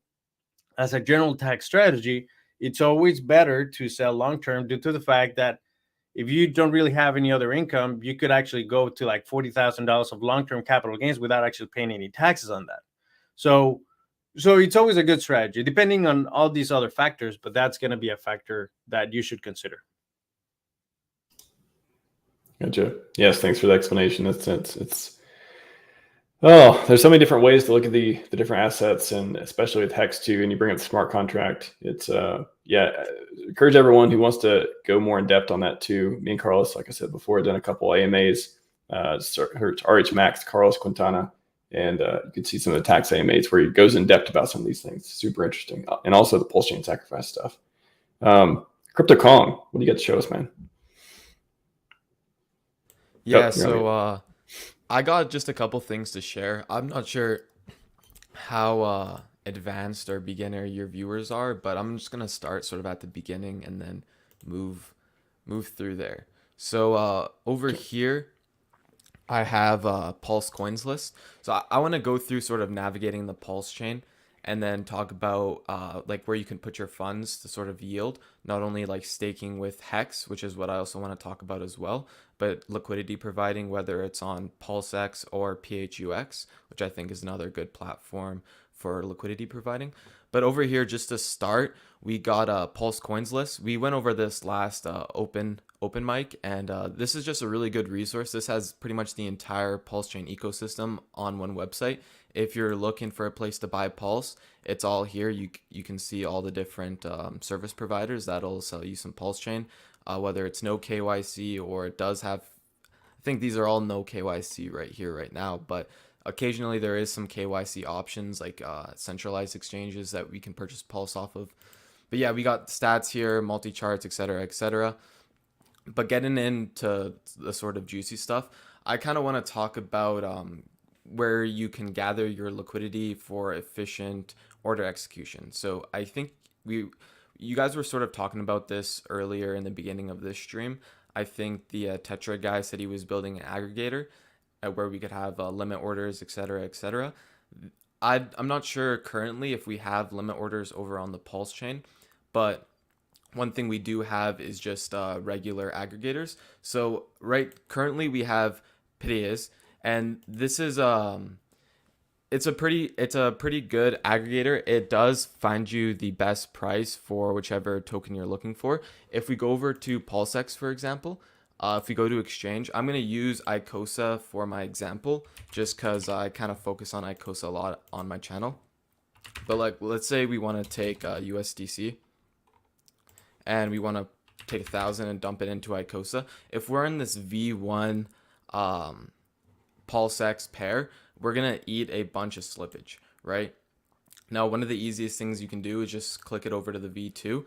as a general tax strategy, it's always better to sell long term, due to the fact that if you don't really have any other income, you could actually go to like $40,000 of long term capital gains without actually paying any taxes on that. So it's always a good strategy, depending on all these other factors, but that's going to be a factor that you should consider. Gotcha. Yes, thanks for the explanation. It's there's so many different ways to look at the different assets, and especially with HEX too. And you bring up the smart contract. It's encourage everyone who wants to go more in depth on that too. Me and Carlos, like I said before, done a couple AMAs. RHMax, Carlos Quintana, and you can see some of the tax AMAs where he goes in depth about some of these things. Super interesting, and also the PulseChain sacrifice stuff. Crypto Kong, what do you got to show us, man? Yeah, so I got just a couple things to share. I'm not sure how advanced or beginner your viewers are, but I'm just gonna start sort of at the beginning and then move through there. So over here, I have Pulse coins list. So I want to go through sort of navigating the Pulse chain, and then talk about like where you can put your funds to sort of yield, not only like staking with HEX, which is what I also want to talk about as well, but liquidity providing, whether it's on PulseX or PHUX, which I think is another good platform for liquidity providing. But over here, just to start, we got a Pulse coins list. We went over this last open mic, and this is just a really good resource. This has pretty much the entire PulseChain ecosystem on one website. If you're looking for a place to buy Pulse, it's all here. You can see all the different service providers that'll sell you some PulseChain, whether it's no KYC or it does have. I think these are all no KYC right here, right now, but occasionally there is some KYC options like centralized exchanges that we can purchase Pulse off of. But yeah, we got stats here, multi-charts, etc., etc. But getting into the sort of juicy stuff, I kind of want to talk about where you can gather your liquidity for efficient order execution. So I think you guys were sort of talking about this earlier in the beginning of this stream. I think the Tetra guy said he was building an aggregator where we could have limit orders, etc., etc. I'm not sure currently if we have limit orders over on the Pulse chain, but one thing we do have is just regular aggregators. So currently we have Piraeus, and this is it's a pretty good aggregator. It does find you the best price for whichever token you're looking for. If we go over to PulseX, for example, if we go to exchange, I'm going to use Icosa for my example, just because I kind of focus on Icosa a lot on my channel. But like, let's say we want to take USDC, and we want to take 1,000 and dump it into Icosa. If we're in this V1 PulseX pair, we're going to eat a bunch of slippage, right? Now, one of the easiest things you can do is just click it over to the V2.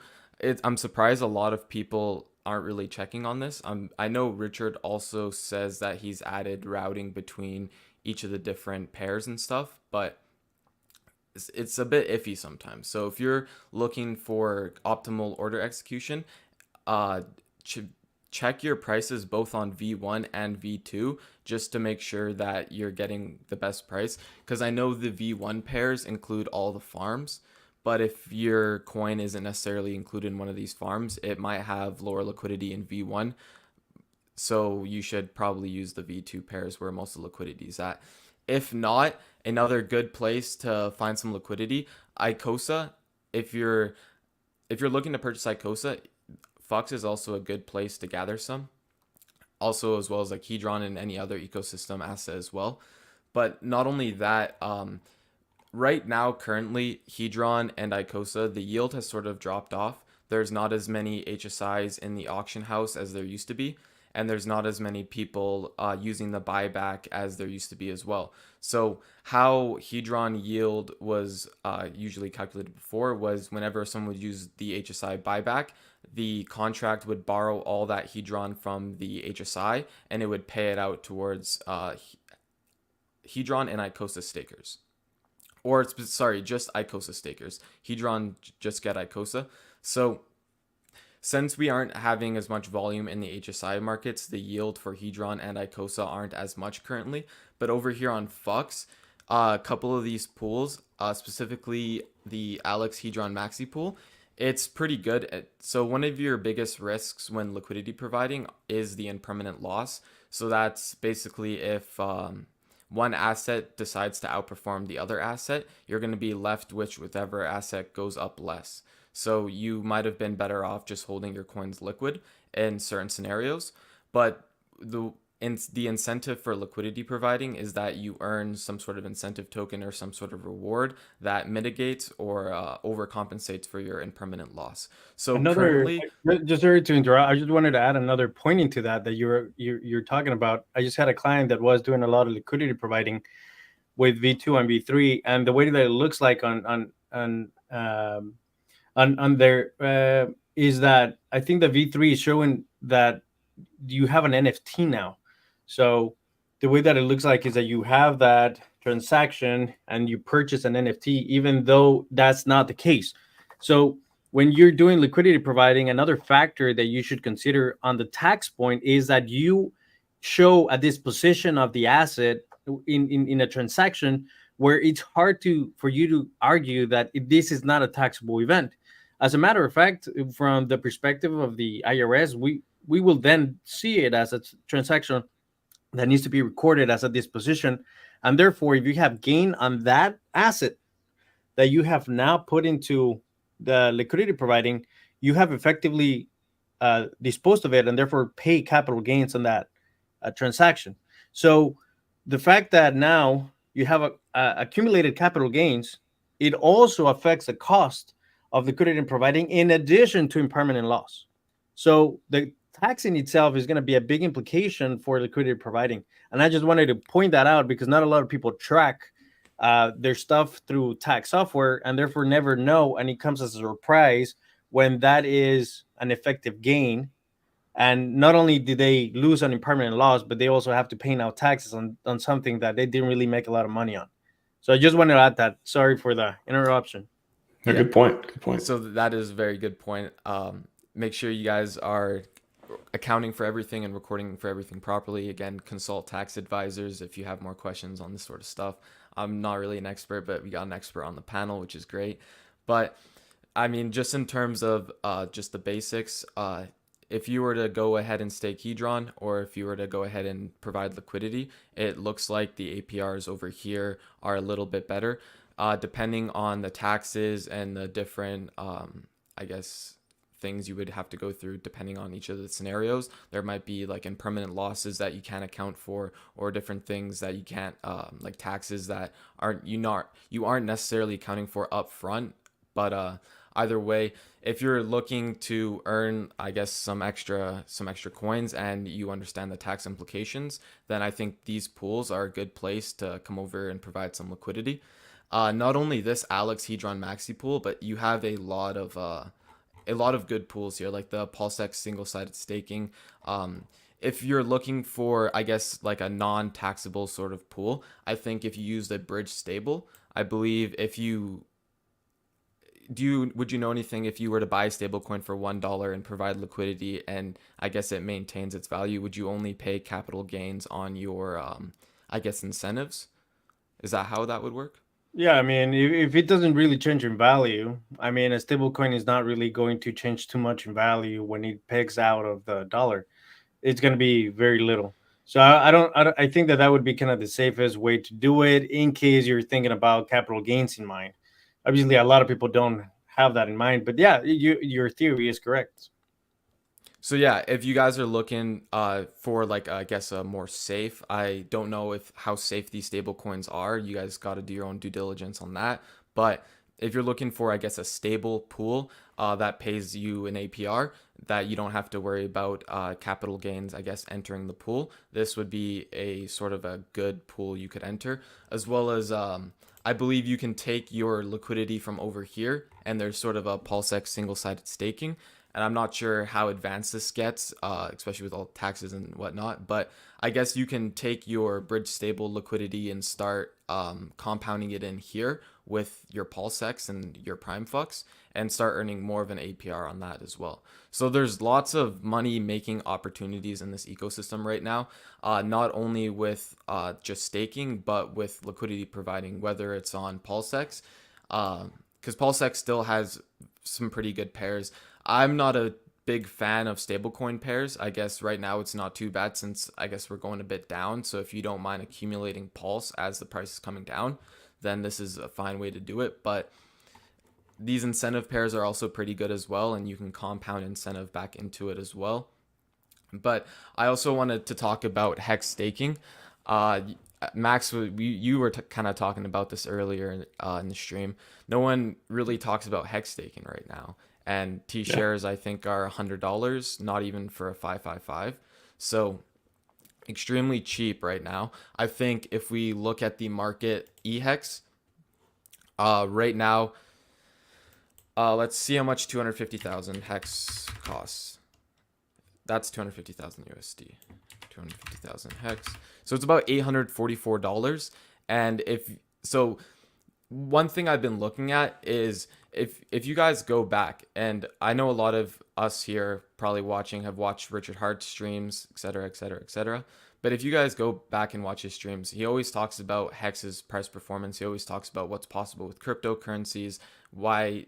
I'm surprised a lot of people aren't really checking on this. I know Richard also says that he's added routing between each of the different pairs and stuff, but it's a bit iffy sometimes. So if you're looking for optimal order execution, uh, check your prices both on V1 and V2 just to make sure that you're getting the best price. Because I know the V1 pairs include all the farms, but if your coin isn't necessarily included in one of these farms, it might have lower liquidity in V1. So you should probably use the V2 pairs where most of the liquidity is at. If not, another good place to find some liquidity, Icosa. If you're looking to purchase Icosa, Fox is also a good place to gather some. Also, as well as like Hedron and any other ecosystem asset as well. But not only that, right now, currently, Hedron and Icosa, the yield has sort of dropped off. There's not as many HSIs in the auction house as there used to be, and there's not as many people using the buyback as there used to be as well. So how Hedron yield was usually calculated before was whenever someone would use the HSI buyback, the contract would borrow all that Hedron from the HSI, and it would pay it out towards Hedron and Icosa stakers. Or, sorry, just Icosa stakers. Hedron just get Icosa. So since we aren't having as much volume in the HSI markets, the yield for Hedron and Icosa aren't as much currently. But over here on Fox, a couple of these pools, specifically the Alex Hedron Maxi pool, it's pretty good. So one of your biggest risks when liquidity providing is the impermanent loss. So that's basically if one asset decides to outperform the other asset, you're going to be left with whichever asset goes up less. So you might have been better off just holding your coins liquid in certain scenarios, but the incentive for liquidity providing is that you earn some sort of incentive token or some sort of reward that mitigates or overcompensates for your impermanent loss. So currently, just sorry to interrupt. I just wanted to add another point into that you're talking about. I just had a client that was doing a lot of liquidity providing with V2 and V3, and the way that it looks like on there is that I think the V3 is showing that you have an NFT now. So the way that it looks like is that you have that transaction and you purchase an NFT, even though that's not the case. So when you're doing liquidity providing, another factor that you should consider on the tax point is that you show a disposition of the asset in a transaction where it's hard for you to argue that this is not a taxable event. As a matter of fact, from the perspective of the IRS, we will then see it as a transaction that needs to be recorded as a disposition. And therefore, if you have gain on that asset that you have now put into the liquidity providing, you have effectively disposed of it and therefore pay capital gains on that transaction. So the fact that now you have accumulated capital gains, it also affects the cost of liquidity providing in addition to impermanent loss. So the taxing itself is going to be a big implication for liquidity providing. And I just wanted to point that out because not a lot of people track their stuff through tax software and therefore never know. And it comes as a surprise when that is an effective gain. And not only do they lose on impermanent loss, but they also have to pay now taxes on something that they didn't really make a lot of money on. So I just wanted to add that. Sorry for the interruption. Yeah. Good point. Good point. So that is a very good point. Make sure you guys are accounting for everything and recording for everything properly. Again, consult tax advisors if you have more questions on this sort of stuff. I'm not really an expert, but we got an expert on the panel, which is great. But I mean, just in terms of just the basics, if you were to go ahead and stake Hedron, or if you were to go ahead and provide liquidity, it looks like the APRs over here are a little bit better, depending on the taxes and the different, I guess, things you would have to go through depending on each of the scenarios. There might be like impermanent losses that you can't account for, or different things that you can't, like taxes that you aren't necessarily accounting for up front. But either way, if you're looking to earn, I guess, some extra coins and you understand the tax implications, then I think these pools are a good place to come over and provide some liquidity. not only this Alex Hedron Maxi pool, but you have a lot of good pools here, like the PulseX single-sided staking. If you're looking for, I guess, like a non-taxable sort of pool, I think if you use the bridge stable, I believe if you would you know anything if you were to buy a stablecoin for $1 and provide liquidity, and I guess it maintains its value, would you only pay capital gains on your, I guess, incentives? Is that how that would work? Yeah, I mean, if it doesn't really change in value, I mean, a stable coin is not really going to change too much in value when it pegs out of the dollar. It's going to be very little. So I think that would be kind of the safest way to do it in case you're thinking about capital gains in mind. Obviously, a lot of people don't have that in mind, but yeah, your theory is correct. So yeah, if you guys are looking for like I guess a more safe, I don't know if how safe these stable coins are. You guys got to do your own due diligence on that. But if you're looking for, I guess, a stable pool that pays you an APR that you don't have to worry about capital gains, I guess, entering the pool, this would be a sort of a good pool you could enter, as well as I believe you can take your liquidity from over here, and there's sort of a PulseX single-sided staking. And I'm not sure how advanced this gets, especially with all taxes and whatnot. But I guess you can take your bridge stable liquidity and start compounding it in here with your PulseX and your Prime Flux, and start earning more of an APR on that as well. So there's lots of money making opportunities in this ecosystem right now, not only with just staking, but with liquidity providing, whether it's on PulseX, because PulseX still has some pretty good pairs. I'm not a big fan of stablecoin pairs. I guess right now it's not too bad since I guess we're going a bit down. So if you don't mind accumulating Pulse as the price is coming down, then this is a fine way to do it. But these incentive pairs are also pretty good as well, and you can compound incentive back into it as well. But I also wanted to talk about HEX staking. Max, you were kind of talking about this earlier in the stream. No one really talks about HEX staking right now. And T shares, I think, are $100, not even for a 555. So extremely cheap right now. I think if we look at the market HEX, right now, let's see how much 250,000 HEX costs. That's 250,000 USD. 250,000 HEX. So it's about $844. And one thing I've been looking at is if you guys go back, and I know a lot of us here probably watching have watched Richard Hart's streams, etc., etc., etc. But if you guys go back and watch his streams, he always talks about HEX's price performance. He always talks about what's possible with cryptocurrencies, why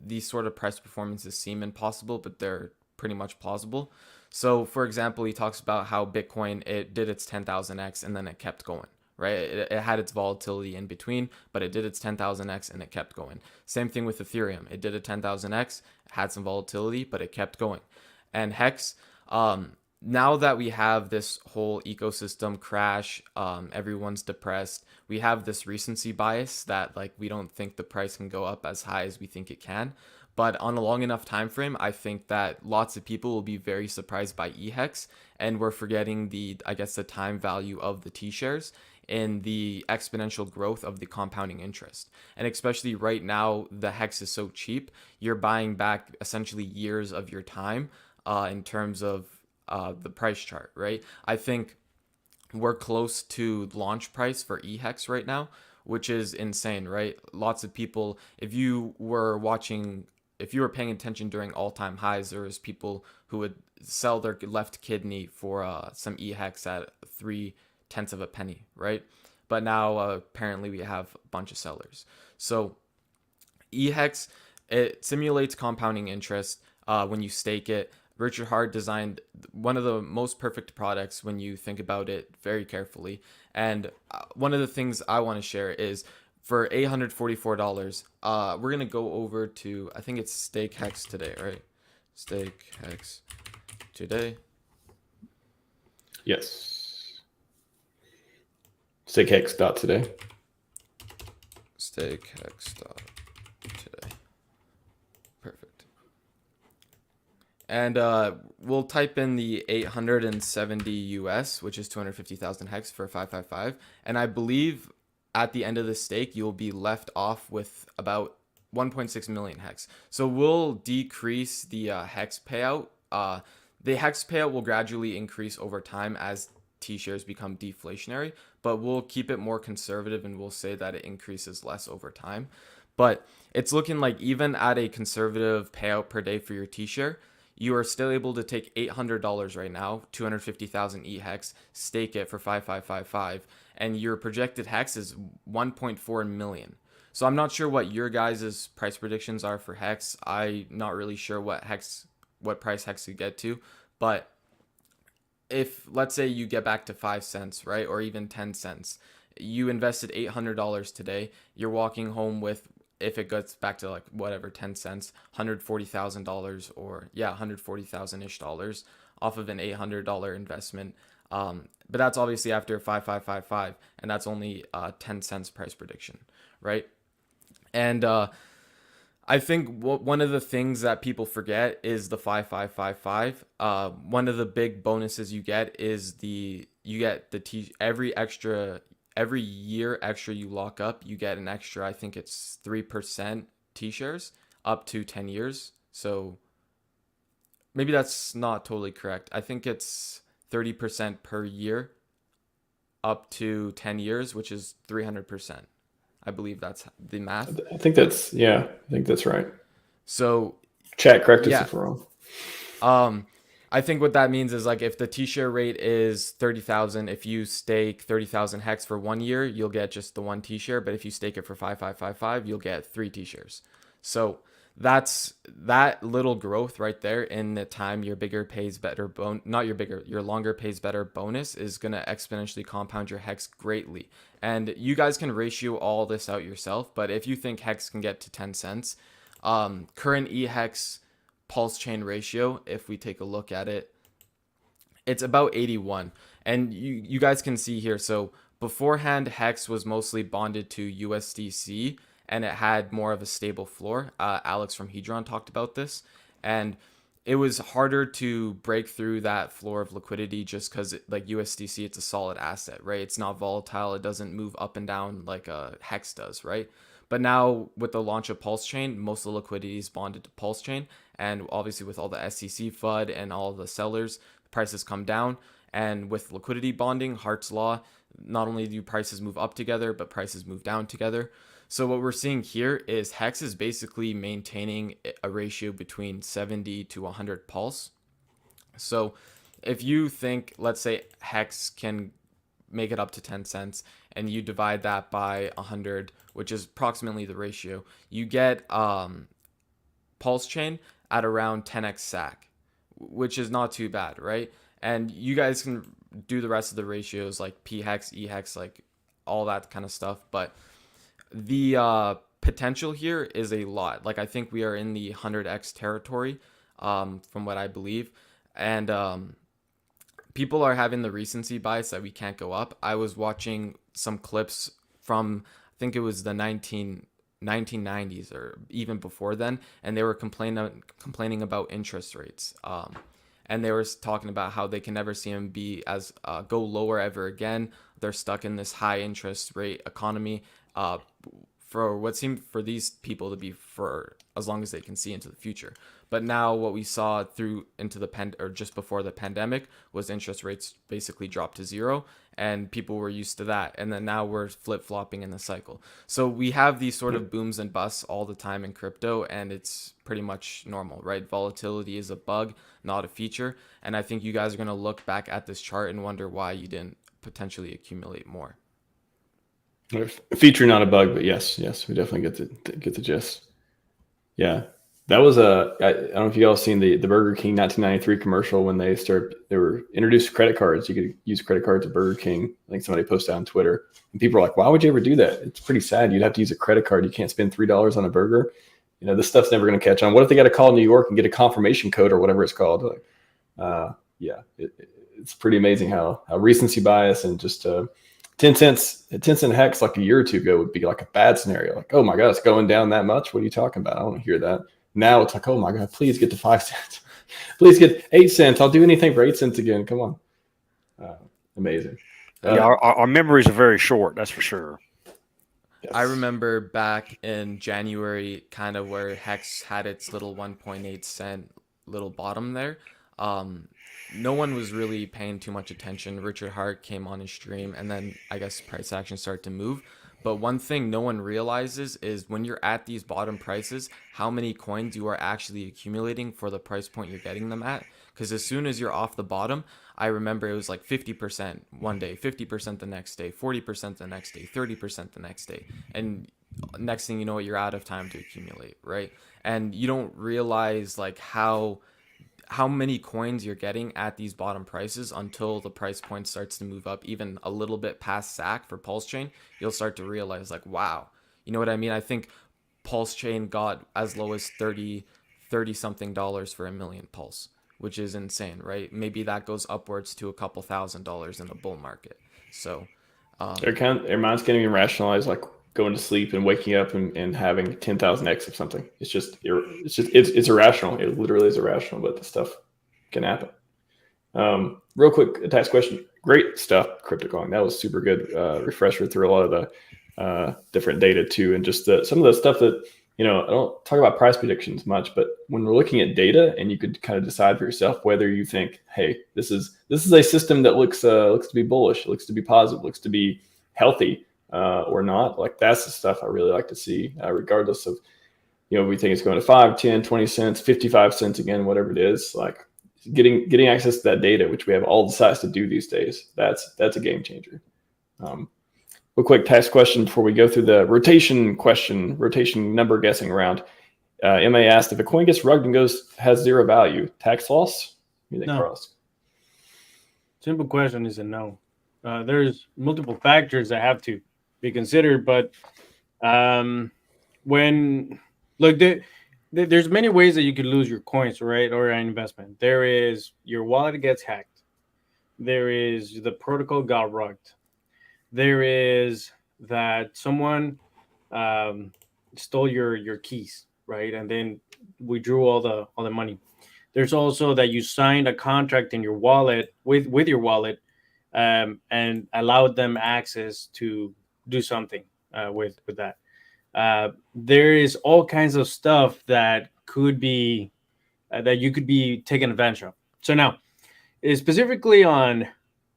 these sort of price performances seem impossible, but they're pretty much plausible. So, for example, he talks about how Bitcoin, it did its 10,000x and then it kept going. Right? It had its volatility in between, but it did its 10,000x and it kept going. Same thing with Ethereum. It did a 10,000x, had some volatility, but it kept going. And HEX, now that we have this whole ecosystem crash, everyone's depressed. We have this recency bias that like we don't think the price can go up as high as we think it can. But on a long enough time frame, I think that lots of people will be very surprised by HEX, and we're forgetting the time value of the T shares in the exponential growth of the compounding interest. And especially right now, the HEX is so cheap, you're buying back essentially years of your time in terms of the price chart, right? I think we're close to launch price for HEX right now, which is insane, right? Lots of people, if you were paying attention during all-time highs, there was people who would sell their left kidney for some HEX at 3/10 of a penny, right? But now apparently we have a bunch of sellers. So HEX, it simulates compounding interest when you stake it. Richard Hart designed one of the most perfect products when you think about it very carefully. And one of the things I want to share is for $844, we're going to go over to, I think it's Stake HEX today, right? Stake HEX today. Yes. StakeHex.today. StakeHex.today. Perfect. And we'll type in the 870 US, which is 250,000 HEX for 555. And I believe at the end of the stake, you'll be left off with about 1.6 million hex. So we'll decrease the hex payout. The hex payout will gradually increase over time as T-shares become deflationary, but we'll keep it more conservative and we'll say that it increases less over time. But it's looking like even at a conservative payout per day for your T-share, you are still able to take $800 right now, 250,000 EHEX, stake it for 5555, and your projected hex is 1.4 million. So I'm not sure what your guys' price predictions are for hex. I'm not really sure what price hex could get to, but if let's say you get back to 5 cents, right, or even 10 cents, you invested $800 today, you're walking home with, if it gets back to like whatever 10 cents, $140,000, or yeah, 140,000-ish dollars off of an $800 investment. But that's obviously after 5555, and that's only 10 cents price prediction, right? And I think one of the things that people forget is the 5555. One of the big bonuses you get is every year extra you lock up, you get an extra, I think it's 3% T-shares up to 10 years. So maybe that's not totally correct. I think it's 30% per year up to 10 years, which is 300%. I believe that's the math. I think that's right. So chat, correct us if we're wrong. I think what that means is like if the T-share rate is 30,000, if you stake 30,000 hex for 1 year, you'll get just the 1 T-share. But if you stake it for 5555, you'll get 3 T-shares. So that's that little growth right there in the time your longer pays better bonus is going to exponentially compound your hex greatly. And you guys can ratio all this out yourself, but if you think hex can get to 10 cents, current EHEX PulseChain ratio, if we take a look at it, it's about 81. And you guys can see here, so beforehand hex was mostly bonded to USDC and it had more of a stable floor. Alex from Hedron talked about this, and it was harder to break through that floor of liquidity just because like USDC, it's a solid asset, right? It's not volatile. It doesn't move up and down like a hex does, right? But now with the launch of PulseChain, most of the liquidity is bonded to PulseChain. And obviously with all the SEC FUD and all the sellers, prices come down. And with liquidity bonding, Hart's Law, not only do prices move up together, but prices move down together. So what we're seeing here is Hex is basically maintaining a ratio between 70 to 100 pulse. So if you think, let's say Hex can make it up to 10 cents and you divide that by 100, which is approximately the ratio, you get PulseChain at around 10x SAC, which is not too bad, right? And you guys can do the rest of the ratios like PHEX, EHEX, like all that kind of stuff. But the potential here is a lot. Like I think we are in the 100x territory from what I believe. And people are having the recency bias that we can't go up. I was watching some clips from, I think it was the 1990s or even before then, and they were complaining about interest rates. And they were talking about how they can never see them be as go lower ever again. They're stuck in this high interest rate economy for what seemed for these people to be for as long as they can see into the future. But now what we saw through into the or just before the pandemic was interest rates basically dropped to zero, and people were used to that. And then now we're flip-flopping in the cycle. So we have these sort of booms and busts all the time in crypto, and it's pretty much normal, right? Volatility is a bug, not a feature. And I think you guys are going to look back at this chart and wonder why you didn't potentially accumulate more. A feature, not a bug, but yes, we definitely get the gist. Yeah. That was I don't know if you all seen the Burger King 1993 commercial when they were introduced credit cards. You could use credit cards at Burger King. I think somebody posted on Twitter, and people were like, "Why would you ever do that? It's pretty sad. You'd have to use a credit card. You can't spend $3 on a burger. You know, this stuff's never going to catch on. What if they got to call New York and get a confirmation code or whatever it's called?" Like, it's pretty amazing how recency bias and just 10 cent hex like a year or two ago would be like a bad scenario. Like, oh my God, it's going down that much. What are you talking about? I don't want to hear that. Now it's like, oh my God, please get to 5 cents. Please get 8 cents. I'll do anything for 8 cents again. Come on. Amazing. Yeah, our memories are very short. That's for sure. Yes. I remember back in January, kind of where Hex had its little 1.8 cent little bottom there. Um, no one was really paying too much attention. Richard Hart came on his stream, and then I guess price action started to move. But one thing no one realizes is when you're at these bottom prices, how many coins you are actually accumulating for the price point you're getting them at. Because as soon as you're off the bottom, I remember it was like 50% one day, 50% the next day, 40% the next day, 30% the next day. And next thing you know, you're out of time to accumulate, right? And you don't realize like how many coins you're getting at these bottom prices until the price point starts to move up even a little bit past SAC for PulseChain. You'll start to realize like, wow, you know what I mean? I think PulseChain got as low as 30 something dollars for a million pulse, which is insane, right? Maybe that goes upwards to a couple $1,000s in a bull market. So Their mind's getting irrationalized, like going to sleep and waking up and having 10,000x of something. It's irrational. It literally is irrational, but this stuff can happen. Real quick, a tax question. Great stuff, CryptoCoin. That was super good. Refresher through a lot of the different data too, and just some of the stuff that I don't talk about price predictions much, but when we're looking at data, and you could kind of decide for yourself whether you think, hey, this is a system that looks to be bullish, looks to be positive, looks to be healthy, or not. Like that's the stuff I really like to see, regardless of we think it's going to 5, 10, 20 cents, 55 cents again, whatever it is. Like getting access to that data, which we have all the sites to do these days. That's a game changer. A quick test question before we go through the rotation number guessing round. MA asked, if a coin gets rugged and has zero value, tax loss? What do you think, No. Carlos? Simple question is a no. There's multiple factors that have to be considered, but there's many ways that you could lose your coins, right, or an investment. There is your wallet gets hacked. There is the protocol got rugged. There is that someone stole your keys, right, and then withdrew all the money. There's also that you signed a contract in your wallet with your wallet, and allowed them access to do something with that. There is all kinds of stuff that could be that you could be taken advantage of. So now, specifically on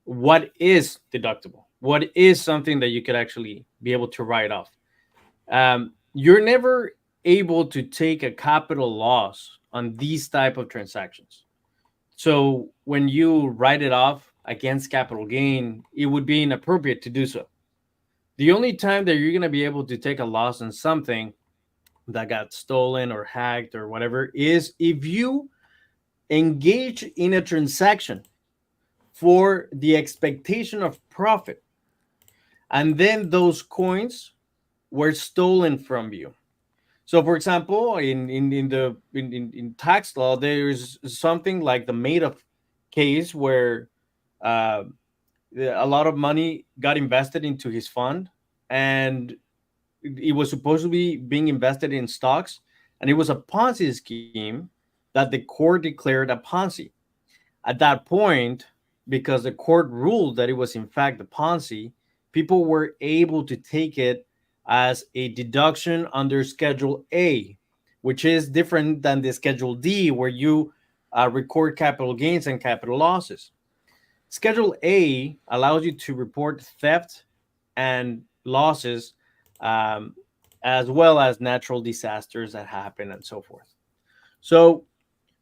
what is deductible, what is something that you could actually be able to write off. You're never able to take a capital loss on these type of transactions. So when you write it off against capital gain, it would be inappropriate to do so. The only time that you're going to be able to take a loss on something that got stolen or hacked or whatever is if you engage in a transaction for the expectation of profit, and then those coins were stolen from you. So, for example, in tax law, there's something like the Madoff case where a lot of money got invested into his fund, and it was supposed to be being invested in stocks, and it was a Ponzi scheme that the court declared a Ponzi. At that point, because the court ruled that it was in fact a Ponzi, people were able to take it as a deduction under Schedule A, which is different than the Schedule D, where you record capital gains and capital losses. Schedule A allows you to report theft and losses, as well as natural disasters that happen and so forth. So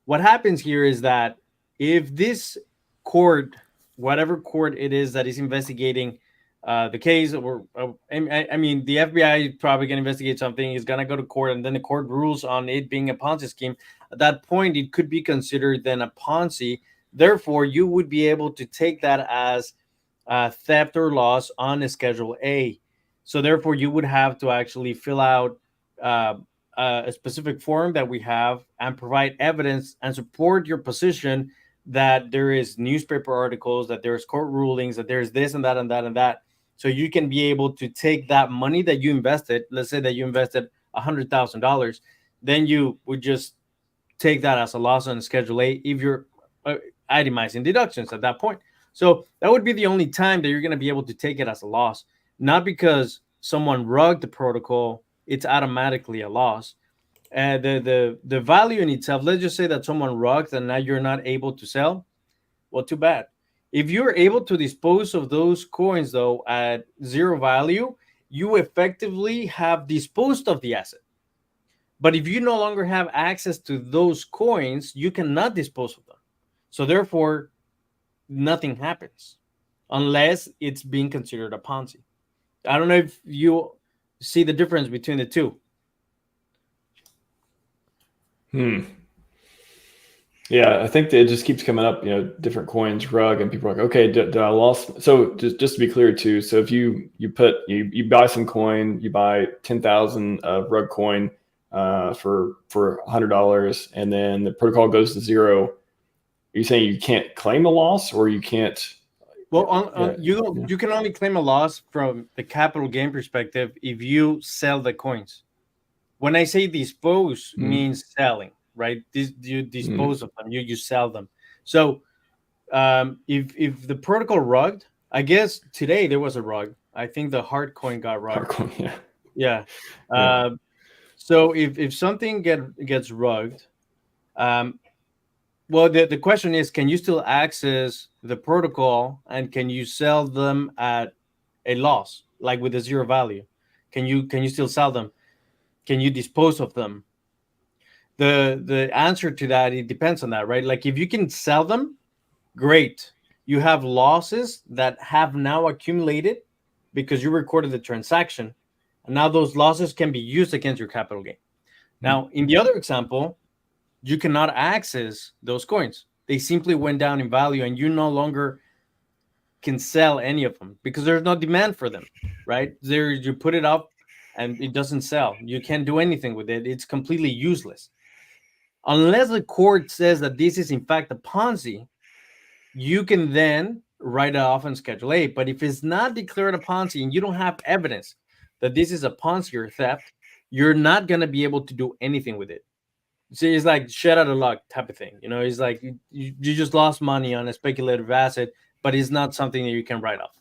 what happens here is that if this court, whatever court it is that is investigating the case, or I mean, the FBI is probably going to investigate something, is going to go to court, and then the court rules on it being a Ponzi scheme. At that point, it could be considered then a Ponzi. Therefore, you would be able to take that as theft or loss on a Schedule A. So therefore, you would have to actually fill out a specific form that we have and provide evidence and support your position that there is newspaper articles, that there's court rulings, that there's this and that and that and that. So you can be able to take that money that you invested. Let's say that you invested $100,000, then you would just take that as a loss on Schedule A if you're itemizing deductions at that point. So that would be the only time that you're going to be able to take it as a loss, not because someone rugged the protocol, it's automatically a loss. And the value in itself, let's just say that someone rugged and now you're not able to sell. Well, too bad. If you're able to dispose of those coins though at zero value, you effectively have disposed of the asset. But if you no longer have access to those coins, you cannot dispose of them. So therefore, nothing happens unless it's being considered a Ponzi. I don't know if you see the difference between the two. Yeah, I think that it just keeps coming up, different coins, rug, and people are like, okay, did I lost? So just to be clear too, so if you buy some coin, you buy 10,000 rug coin for $100, and then the protocol goes to zero. Are you saying you can't claim a loss, or you can't? Well, you can only claim a loss from the capital gain perspective if you sell the coins. When I say dispose, means selling, right? You dispose of them, you sell them. So if the protocol rugged, I guess today there was a rug. I think the hard coin got rugged. Hard coin, yeah. So if something gets rugged, well, the question is, can you still access the protocol and can you sell them at a loss, like with a zero value? Can you still sell them? Can you dispose of them? The answer to that, it depends on that, right? Like if you can sell them, great. You have losses that have now accumulated because you recorded the transaction, and now those losses can be used against your capital gain. Now, in the other example, you cannot access those coins. They simply went down in value, and you no longer can sell any of them because there's no demand for them, right? There, you put it up and it doesn't sell. You can't do anything with it. It's completely useless. Unless the court says that this is in fact a Ponzi, you can then write it off on Schedule A. But if it's not declared a Ponzi and you don't have evidence that this is a Ponzi or theft, you're not going to be able to do anything with it. So it's like shit out of luck type of thing. It's like you just lost money on a speculative asset, but it's not something that you can write off.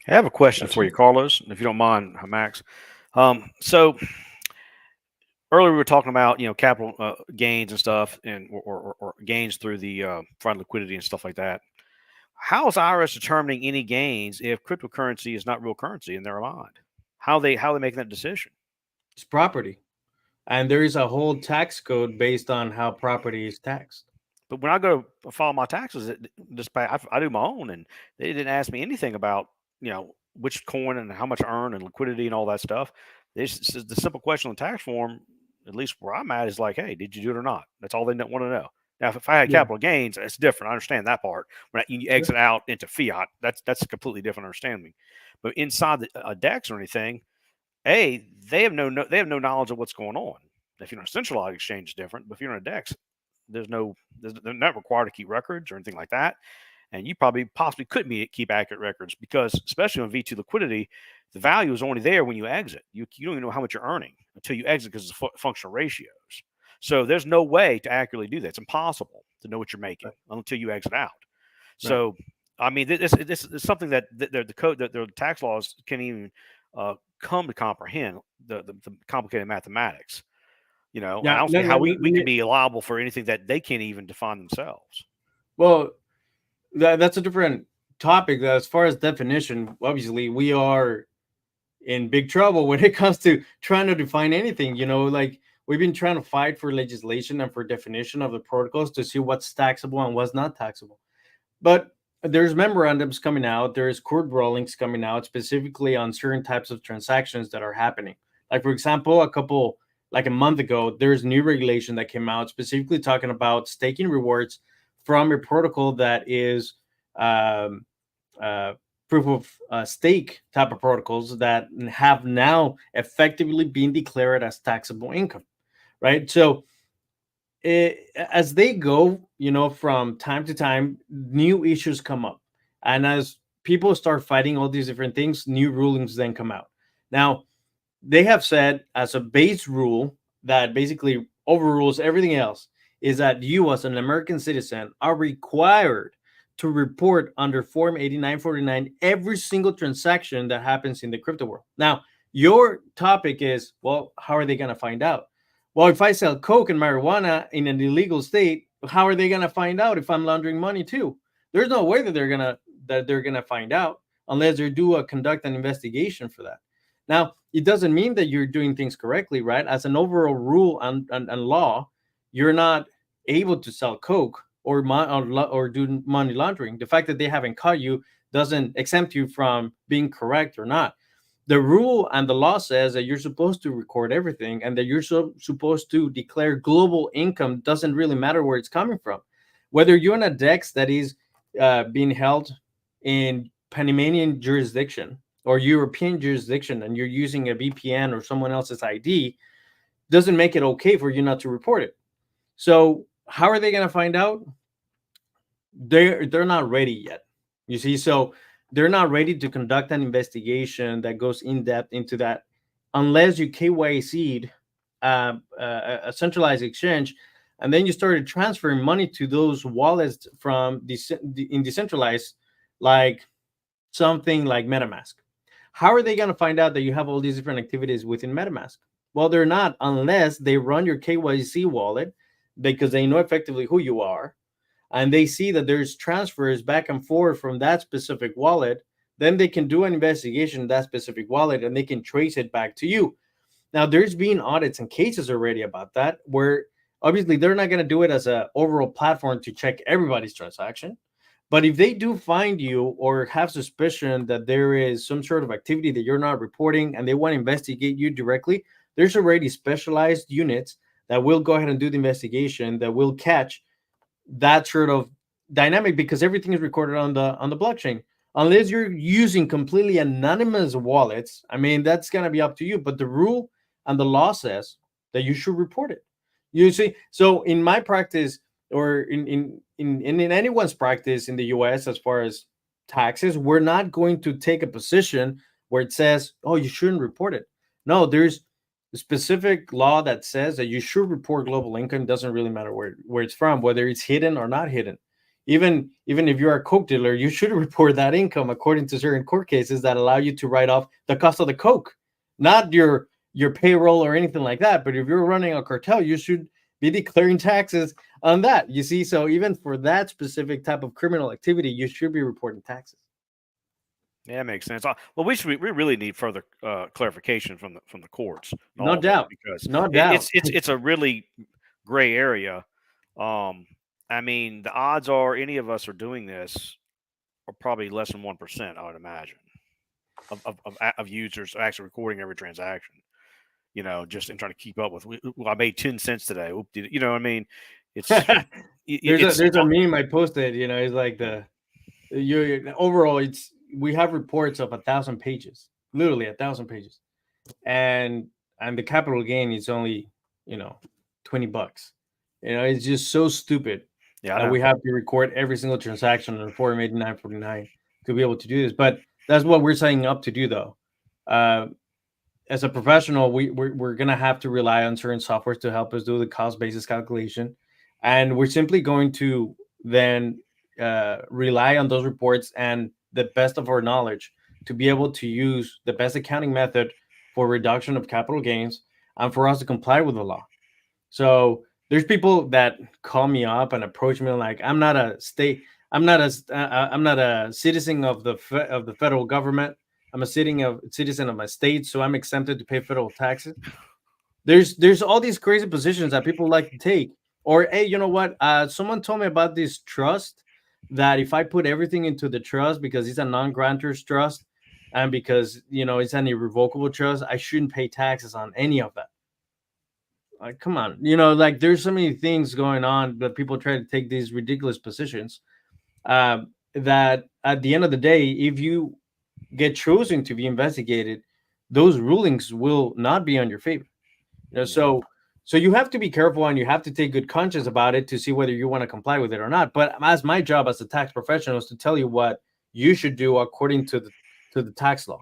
I have a question for you, Carlos, if you don't mind, Max. So earlier we were talking about capital gains and stuff, and or gains through the front liquidity and stuff like that. How is IRS determining any gains if cryptocurrency is not real currency in their mind? How are they making that decision? It's property, and there is a whole tax code based on how property is taxed. But when I go file my taxes, I do my own, and they didn't ask me anything about which coin and how much I earn and liquidity and all that stuff. The simple question on the tax form, at least where I'm at, is like, hey, did you do it or not? That's all they want to know. Now, if I had capital gains, it's different. I understand that part. When you exit out into fiat, that's a completely different understanding. But inside a DEX or anything, they have no knowledge of what's going on. If you're in a centralized exchange, it's different. But if you're in a DEX, they're not required to keep records or anything like that. And you possibly couldn't keep accurate records because, especially on V2 liquidity, the value is only there when you exit. You don't even know how much you're earning until you exit because it's functional ratios. So there's no way to accurately do that. It's impossible to know what you're making until you exit out. So, I mean, this is something that the code, that the tax laws can't even come to comprehend the complicated mathematics. I don't see how we can be liable for anything that they can't even define themselves. Well, that's a different topic. As far as definition, obviously, we are in big trouble when it comes to trying to define anything. Like we've been trying to fight for legislation and for definition of the protocols to see what's taxable and what's not taxable. But there's memorandums coming out. There's court rulings coming out specifically on certain types of transactions that are happening. Like, for example, a month ago, there's new regulation that came out specifically talking about staking rewards from a protocol that is proof of stake type of protocols that have now effectively been declared as taxable income, right? So as they go, from time to time, new issues come up. And as people start fighting all these different things, new rulings then come out. Now, they have said as a base rule that basically overrules everything else is that you as an American citizen are required to report under Form 8949 every single transaction that happens in the crypto world. Now, your topic is, well, how are they going to find out? Well, if I sell coke and marijuana in an illegal state, how are they going to find out if I'm laundering money too? There's no way that they're gonna find out unless they do conduct an investigation for that. Now, it doesn't mean that you're doing things correctly, right? As an overall rule and law, you're not able to sell coke or do money laundering. The fact that they haven't caught you doesn't exempt you from being correct or not. The rule and the law says that you're supposed to record everything and that you're supposed to declare global income. Doesn't really matter where it's coming from. Whether you're in a DEX that is being held in Panamanian jurisdiction or European jurisdiction and you're using a VPN or someone else's ID, doesn't make it okay for you not to report it. So how are they going to find out? They're not ready yet. You see, so they're not ready to conduct an investigation that goes in depth into that unless you KYC'd a centralized exchange, and then you started transferring money to those wallets from in decentralized, like something like MetaMask. How are they going to find out that you have all these different activities within MetaMask? Well, they're not unless they run your KYC wallet, because they know effectively who you are, and they see that there's transfers back and forth from that specific wallet. Then they can do an investigation of that specific wallet and they can trace it back to you. Now, there's been audits and cases already about that, where obviously they're not going to do it as an overall platform to check everybody's transaction. But if they do find you or have suspicion that there is some sort of activity that you're not reporting and they want to investigate you directly, there's already specialized units that will go ahead and do the investigation, that will catch that sort of dynamic, because everything is recorded on the blockchain. Unless you're using completely anonymous wallets, I mean, that's going to be up to you. But the rule and the law says that you should report it. You see, so in my practice, or in anyone's practice in the US, as far as taxes, we're not going to take a position where it says, oh, you shouldn't report it. No, there's a specific law that says that you should report global income. Doesn't really matter where it's from, whether it's hidden or not hidden. Even if you're a coke dealer, you should report that income according to certain court cases that allow you to write off the cost of the coke, not your payroll or anything like that. But if you're running a cartel, you should be declaring taxes on that. You see, so even for that specific type of criminal activity, you should be reporting taxes. Yeah, that makes sense. Well, we really need further clarification from the courts. No doubt, because no doubt, it's a really gray area. I mean, the odds are any of us are doing this are probably less than 1%, I would imagine, of users actually recording every transaction. You know, just in trying to keep up with. I made 10 cents today. You know what I mean? It's there's a meme I posted. You know, it's like overall we have reports of 1,000 pages, literally 1,000 pages, and the capital gain is only $20. You know, it's just so stupid. Yeah, we have to record every single transaction on Form 8949 to be able to do this. But that's what we're signing up to do, though. As a professional, we're going to have to rely on certain softwares to help us do the cost basis calculation. And we're simply going to then rely on those reports and the best of our knowledge to be able to use the best accounting method for reduction of capital gains and for us to comply with the law. So there's people that call me up and approach me like, I'm not a citizen of the federal government. I'm a citizen of my state, so I'm exempted to pay federal taxes. There's all these crazy positions that people like to take. Or, hey, you know what? Someone told me about this trust, that if I put everything into the trust because it's a non-grantor's trust and because, it's an irrevocable trust, I shouldn't pay taxes on any of that. Like, come on. There's so many things going on that people try to take these ridiculous positions that at the end of the day, if you get chosen to be investigated, those rulings will not be on your favor. So you have to be careful and you have to take good conscience about it to see whether you want to comply with it or not. But as my job as a tax professional is to tell you what you should do according to the tax law.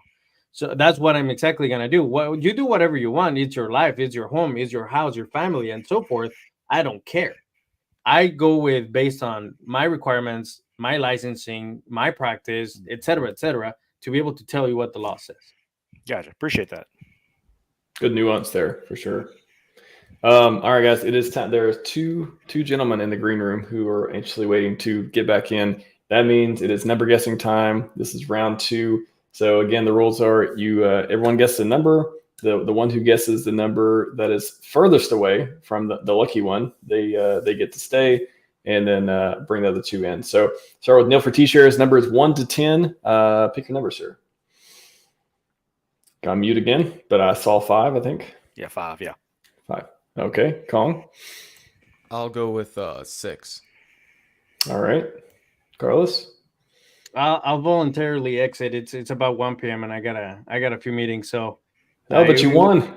So that's what I'm exactly going to do. Well, you do whatever you want. It's your life, it's your home, it's your house, your family, and so forth. I don't care. I go based on my requirements, my licensing, my practice, et cetera, to be able to tell you what the law says. Gotcha. Appreciate that. Good nuance there for sure. All right, guys, it is time. There's two gentlemen in the green room who are anxiously waiting to get back in. That means it is number guessing time. This is round 2. So again, the rules are everyone guesses a number. The one who guesses the number that is furthest away from the lucky one, they get to stay, and then bring the other 2 in. So start with Neil for T-shares. Number is 1 to 10. Pick your number, sir. Got mute again, but I saw 5, I think. Yeah, 5. Yeah. 5. Okay, Kong. I'll go with 6. All right, Carlos. I'll voluntarily exit. It's about 1 p.m. and I got a few meetings. So. No, but you won.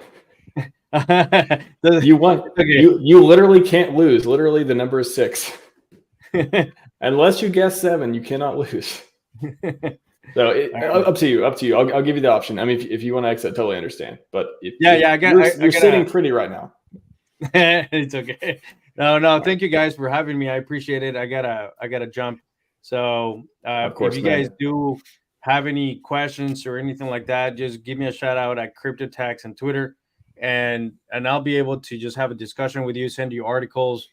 You You won. Okay. You literally can't lose. Literally, the number is 6. Unless you guess 7, you cannot lose. So up to you. Up to you. I'll give you the option. I mean, if you want to exit, totally understand. But you're sitting pretty right now. It's okay. No. Thank you guys for having me. I appreciate it. I gotta jump. So Of course, if you guys do have any questions or anything like that, just give me a shout out at CryptoTax and Twitter, and I'll be able to just have a discussion with you, send you articles,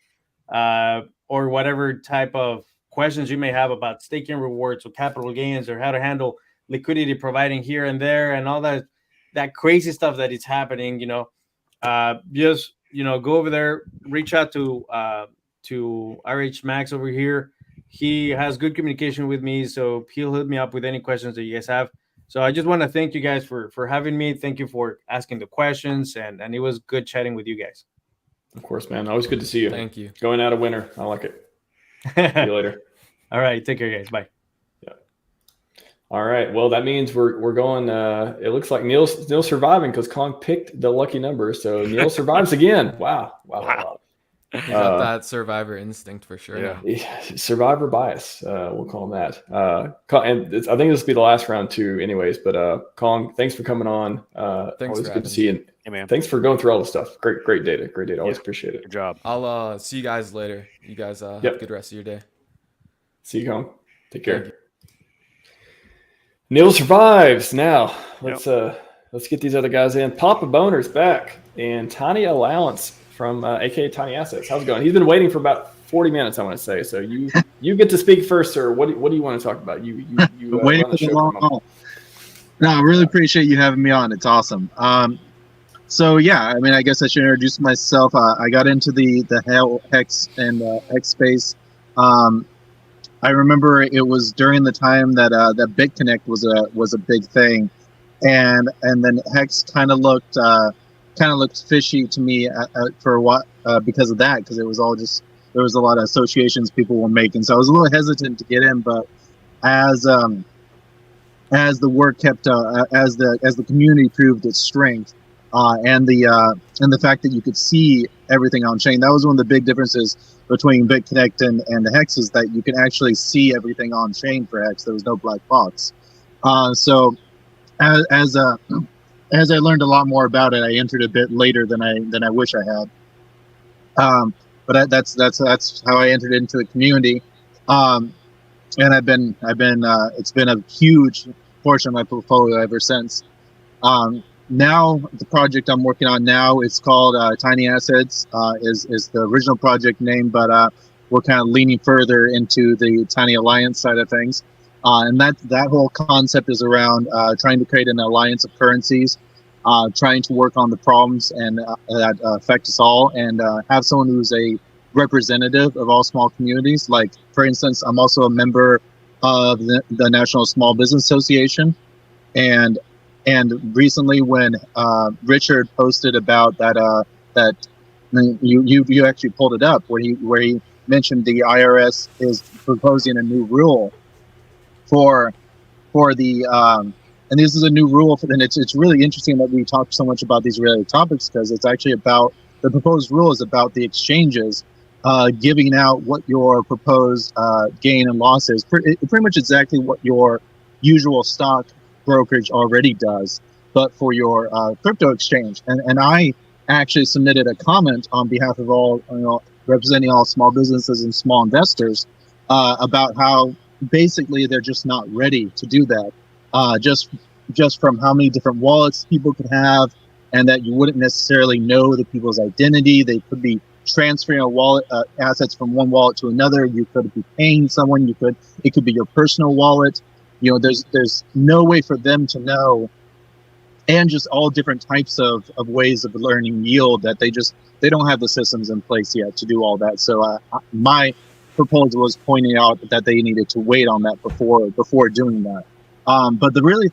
or whatever type of questions you may have about staking rewards or capital gains or how to handle liquidity providing here and there and all that crazy stuff that is happening. Just go over there, reach out to RHMax over here. He has good communication with me, so he'll hit me up with any questions that you guys have. So I just want to thank you guys for having me. Thank you for asking the questions, and it was good chatting with you guys. Of course, man. Always good to see you. Thank you. Going out a winner. I like it. See you later. All right. Take care, guys. Bye. Yeah. All right. Well, that means we're going. It looks like Neil's surviving because Kong picked the lucky number. So Neil survives again. Wow. You got that survivor instinct for sure. Yeah. Survivor bias. We'll call him that. And I think this will be the last round too, anyways. But Kong, thanks for coming on. Thanks. Always good to see you. Hey, man. Thanks for going through all the stuff. Great data. Always appreciate it. Good job. I'll see you guys later. You guys have a good rest of your day. See you, Kong. Take care. Neil survives. Now let's get these other guys in. Papa Boner's back, and Tiny Allowance from aka Tiny Assets. How's it going? He's been waiting for about 40 minutes, I want to say. So you get to speak first, sir. What do you want to talk about? You waiting for the long haul. No, I really appreciate you having me on. It's awesome. So yeah, I mean, I guess I should introduce myself. I got into the HEX and X space. I remember it was during the time that that BitConnect was a big thing, and then HEX kind of looked fishy to me for what because of that, because it was all just, there was a lot of associations people were making, so I was a little hesitant to get in. But as the work kept as the community proved its strength, and the fact that you could see everything on chain, that was one of the big differences between BitConnect and the HEX, is that you can actually see everything on chain for HEX. There was no black box. So as I learned a lot more about it, I entered a bit later than I wish I had. But that's how I entered into the community. And I've been it's been a huge portion of my portfolio ever since. Now the project I'm working on now is called Tiny Assets, is the original project name, but we're kind of leaning further into the Tiny Alliance side of things. And that whole concept is around trying to create an alliance of currencies, trying to work on the problems and that affect us all, and have someone who's a representative of all small communities. Like, for instance, I'm also a member of the National Small Business Association, and recently when Richard posted about that you actually pulled it up, where he mentioned the IRS is proposing a new rule for the and this is a new rule and it's really interesting that we talk so much about these related topics, because it's actually about, the proposed rule is about the exchanges giving out what your proposed gain and loss is, pretty much exactly what your usual stock brokerage already does, but for your crypto exchange. And I actually submitted a comment on behalf of all, representing all small businesses and small investors, about how basically they're just not ready to do that. Just from how many different wallets people could have, and that you wouldn't necessarily know the people's identity. They could be transferring a wallet assets from one wallet to another. You could be paying someone. It could be your personal wallet. There's no way for them to know, and just all different types of ways of learning yield that they don't have the systems in place yet to do all that. So my proposal was pointing out that they needed to wait on that before doing that. But the really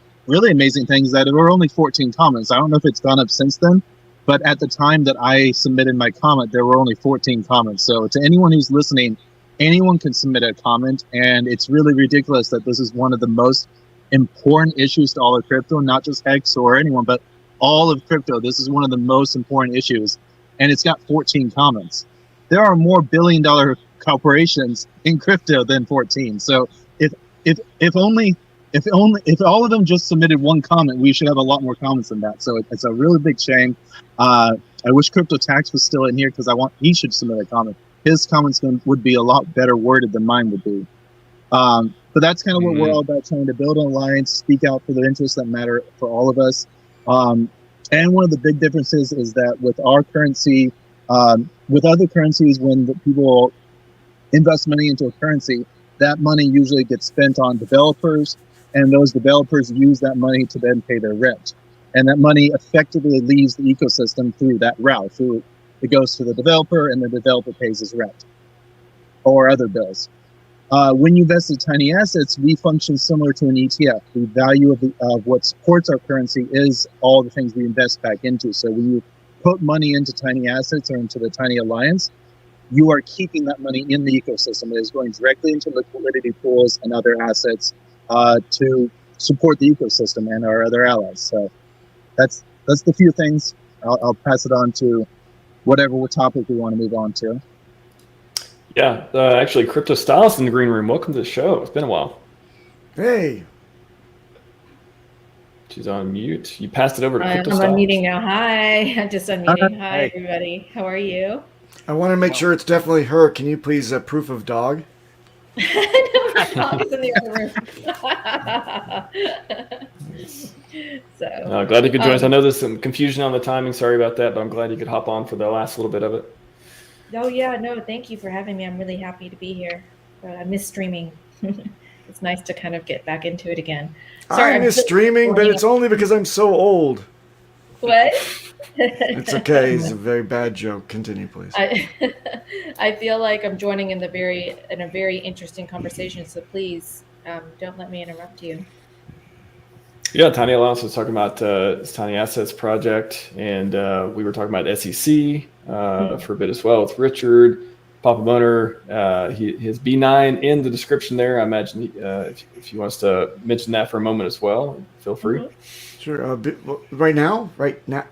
amazing thing is that there were only 14 comments. I don't know if it's gone up since then, but at the time that I submitted my comment, there were only 14 comments. So to anyone who's listening, anyone can submit a comment, and it's really ridiculous that this is one of the most important issues to all of crypto, not just HEX or anyone, but all of crypto. This is one of the most important issues, and it's got 14 comments. There are more billion-dollar corporations in crypto than 14. So if all of them just submitted one comment, we should have a lot more comments than that. So it's a really big shame. I wish Crypto Tax was still in here because he should submit a comment. His comments would be a lot better worded than mine would be. But that's kind of what we're all about, trying to build an alliance, speak out for the interests that matter for all of us. And one of the big differences is that with our currency, with other currencies, when the people invest money into a currency, that money usually gets spent on developers, and those developers use that money to then pay their rent. And that money effectively leaves the ecosystem through that route. It goes to the developer, and the developer pays his rent or other bills. When you invest in tiny assets, we function similar to an ETF. The value of what supports our currency is all the things we invest back into. So when you put money into tiny assets or into the tiny alliance, you are keeping that money in the ecosystem. It is going directly into liquidity pools and other assets to support the ecosystem and our other allies. So that's the few things. I'll pass it on to whatever topic we want to move on to. Yeah, actually, Crypto Stylist in the green room. Welcome to the show. It's been a while. Hey. She's on mute. You passed it over to Crypto I'm Stylist. unmuting now. Hi. I'm just unmuting. Hi, everybody. How are you? I want to make sure it's definitely her. Can you please proof of dog? No, my dog is in the other room. So Glad you could join us. I know there's some confusion on the timing. Sorry about that, but I'm glad you could hop on for the last little bit of it. Oh yeah, no, thank you for having me. I'm really happy to be here. I miss streaming. It's nice to kind of get back into it again. Sorry, I miss streaming, but it's only because I'm so old. What? It's okay. It's a very bad joke. Continue, please. I feel like I'm joining in a very interesting conversation. So please don't let me interrupt you. Yeah, Tiny Allowance was talking about this Tiny Assets project, and we were talking about SEC for a bit as well with Richard. Papa Boner, his B9 in the description there. I imagine if you want us to mention that for a moment as well, feel free. Mm-hmm. Sure. Right now? Now?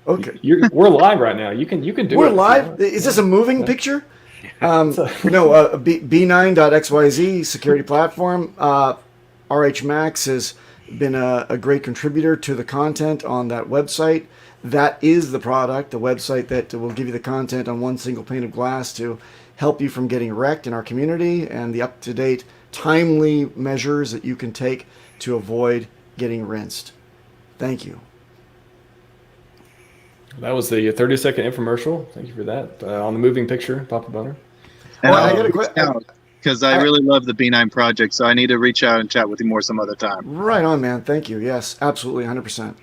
Okay. We're live right now. You can do it. We're live? Is this a moving picture? No, B9.xyz security platform. RHMax has been a great contributor to the content on that website. That is the product, the website that will give you the content on one single pane of glass to help you from getting wrecked in our community, and the up-to-date, timely measures that you can take to avoid getting rinsed. Thank you. That was the 30-second infomercial. Thank you for that. On the moving picture, Papa Boner. And I got a question because I really love the B9 project, so I need to reach out and chat with you more some other time. Right on, man. Thank you. Yes, absolutely, 100%.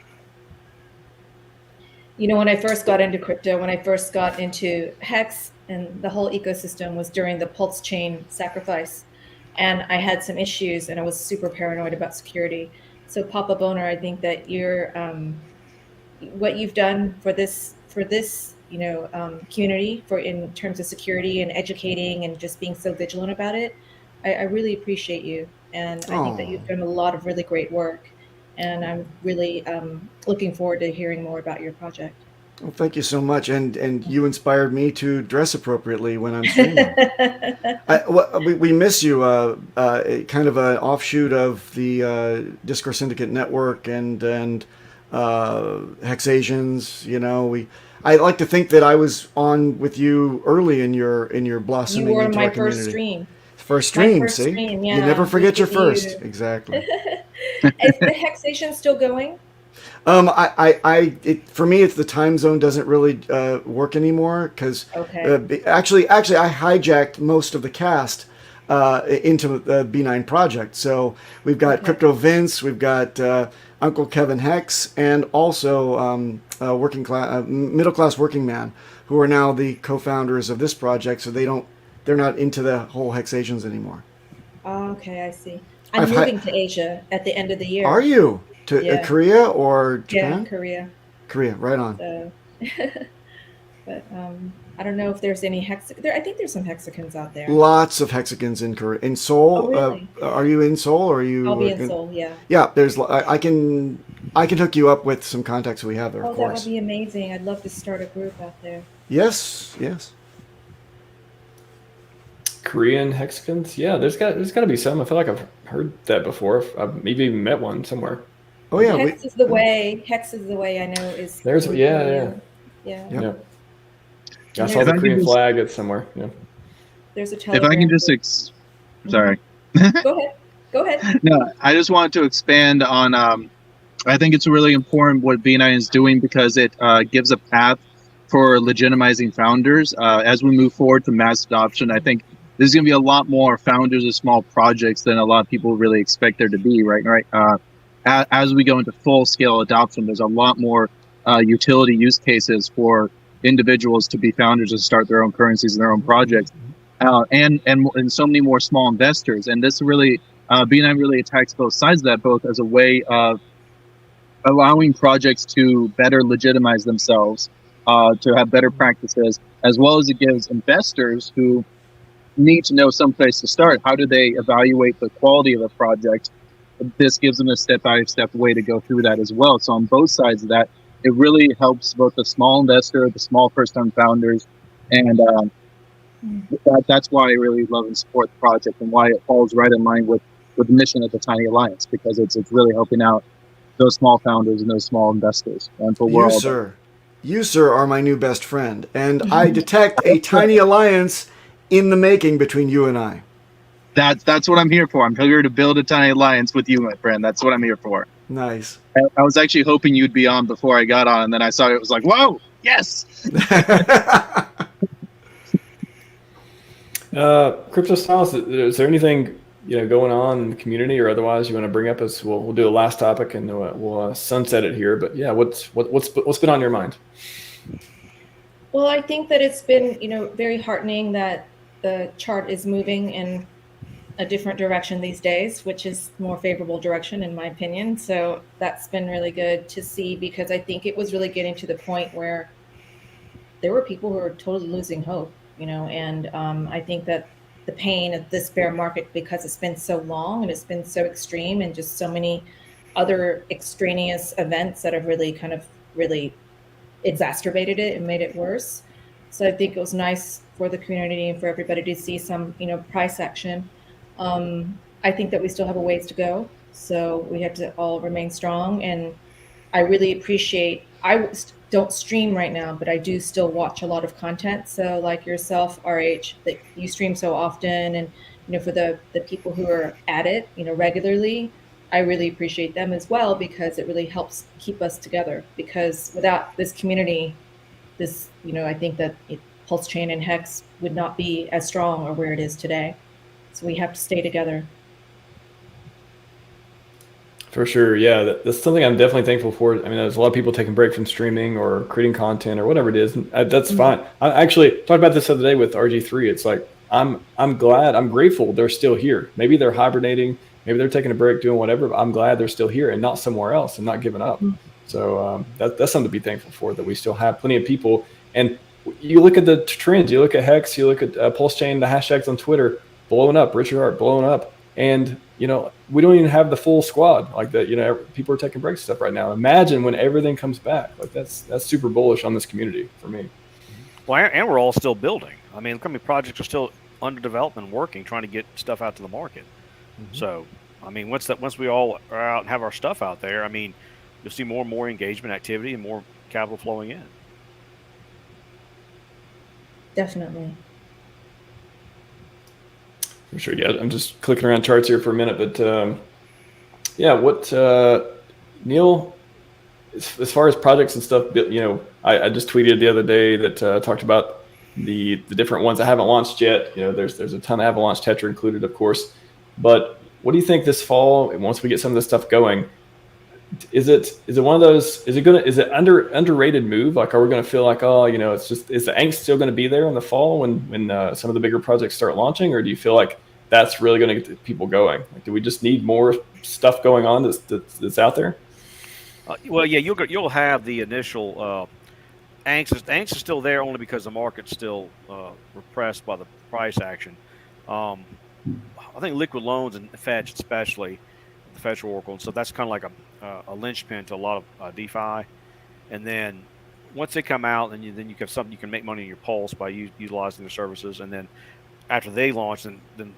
You know, when I first got into crypto, when I first got into HEX and the whole ecosystem was during the PulseChain sacrifice. And I had some issues and I was super paranoid about security. So Papa Boner, I think that you're, what you've done for this, community in terms of security and educating and just being so vigilant about it, I really appreciate you. And I think that you've done a lot of really great work. And I'm really looking forward to hearing more about your project. Well, thank you so much. And you inspired me to dress appropriately when I'm streaming. We miss you, kind of an offshoot of the Discord Syndicate Network and Hexasians. You know, I like to think that I was on with you early in your blossoming. You were into my our community. first stream. First stream, first see? stream, You yeah, never was forget your with first. you. Exactly. Is the hexation still going? For me, it's the time zone doesn't really work anymore because Okay. actually, I hijacked most of the cast into the B9 project. So we've got Okay. Crypto Vince, we've got Uncle Kevin Hex, and also middle class working man, who are now the co-founders of this project. So they're not into the whole hexations anymore. Oh, okay, I see. I'm moving to Asia at the end of the year. Are you to Yeah. Korea or Japan? Yeah, Korea. Korea, right on. So, but I don't know if there's any I think there's some hexagons out there. Lots of hexagons in Korea. In Seoul, Oh, really? Are you in Seoul or are you? I'll be in Seoul. Yeah. Yeah, I can hook you up with some contacts we have there. Oh, of that course. would be amazing. I'd love to start a group out there. Yes. Korean hexagons? Yeah, there's got to be some. I feel like I've heard that before. I've maybe even met one somewhere. Oh yeah, Hex is the way. Hex is the way I know is. There's yeah. Yeah. I saw the Korean flag. It's somewhere. Yeah. There's a Telegram. If I can just sorry. Go ahead. No, I just wanted to expand on. I think it's really important what B9 is doing because it gives a path for legitimizing founders. As we move forward to mass adoption, I think there's going to be a lot more founders of small projects than a lot of people really expect there to be. Right. As we go into full scale adoption, there's a lot more utility use cases for individuals to be founders and start their own currencies and their own projects, and so many more small investors. And this really, B9 really attacks both sides of that, both as a way of allowing projects to better legitimize themselves, to have better practices, as well as it gives investors who need to know some place to start. How do they evaluate the quality of a project? This gives them a step-by-step way to go through that as well. So on both sides of that, it really helps both the small investor, the small first-time founders, and that's why I really love and support the project and why it falls right in line with the mission of the Tiny Alliance, because it's really helping out those small founders and those small investors. And for you, sir, are my new best friend, and I detect a Tiny Alliance in the making between you and I. That's what I'm here for. I'm here to build a Tiny Alliance with you, my friend. That's what I'm here for. Nice. I was actually hoping you'd be on before I got on, and then I saw it was like, whoa, yes. Crypto Styles, is there anything going on in the community or otherwise you want to bring up? As we'll do a last topic and we'll sunset it here. But yeah, what's been on your mind? Well, I think that it's been very heartening that the chart is moving in a different direction these days, which is more favorable direction in my opinion. So that's been really good to see, because I think it was really getting to the point where there were people who were totally losing hope, and I think that the pain of this bear market, because it's been so long and it's been so extreme and just so many other extraneous events that have really exacerbated it and made it worse. So I think it was nice for the community and for everybody to see some, price action. I think that we still have a ways to go, so we have to all remain strong. And I really appreciate, I don't stream right now, but I do still watch a lot of content. So like yourself, RH, that you stream so often, and for the people who are at it, regularly, I really appreciate them as well, because it really helps keep us together. Because without this community, I think that PulseChain and HEX would not be as strong or where it is today. So we have to stay together. For sure, yeah, that's something I'm definitely thankful for. I mean, there's a lot of people taking a break from streaming or creating content or whatever it is. And that's fine. I actually talked about this the other day with RG3. It's like I'm glad, I'm grateful they're still here. Maybe they're hibernating, maybe they're taking a break, doing whatever. But I'm glad they're still here and not somewhere else and not giving up. So that's something to be thankful for, that we still have plenty of people. And you look at the trends, you look at HEX, you look at PulseChain, the hashtags on Twitter blowing up, Richard Hart blowing up, and we don't even have the full squad like that. People are taking breaks and stuff right now. Imagine when everything comes back. Like that's super bullish on this community for me. Well, and we're all still building. I mean, how many projects are still under development, working, trying to get stuff out to the market. So, I mean, once we all are out and have our stuff out there, I mean, you'll see more and more engagement activity and more capital flowing in. Definitely. For sure. Yeah, I'm just clicking around charts here for a minute, but yeah, what Neil, as far as projects and stuff, I just tweeted the other day that talked about the different ones I haven't launched yet. There's a ton of Avalanche Tetra included, of course. But what do you think this fall, once we get some of this stuff going, is it one of those? Is it underrated move? Like, are we going to feel like, oh, is the angst still going to be there in the fall when some of the bigger projects start launching, or do you feel like that's really going to get people going? Like, do we just need more stuff going on that's out there? Well, yeah, you'll have the initial angst. Angst is still there only because the market's still repressed by the price action. I think liquid loans and Fetch, especially the Fetch Oracle, and so that's kind of like a linchpin to a lot of DeFi. And then once they come out, then you have something you can make money in your Pulse by utilizing their services. And then after they launch, then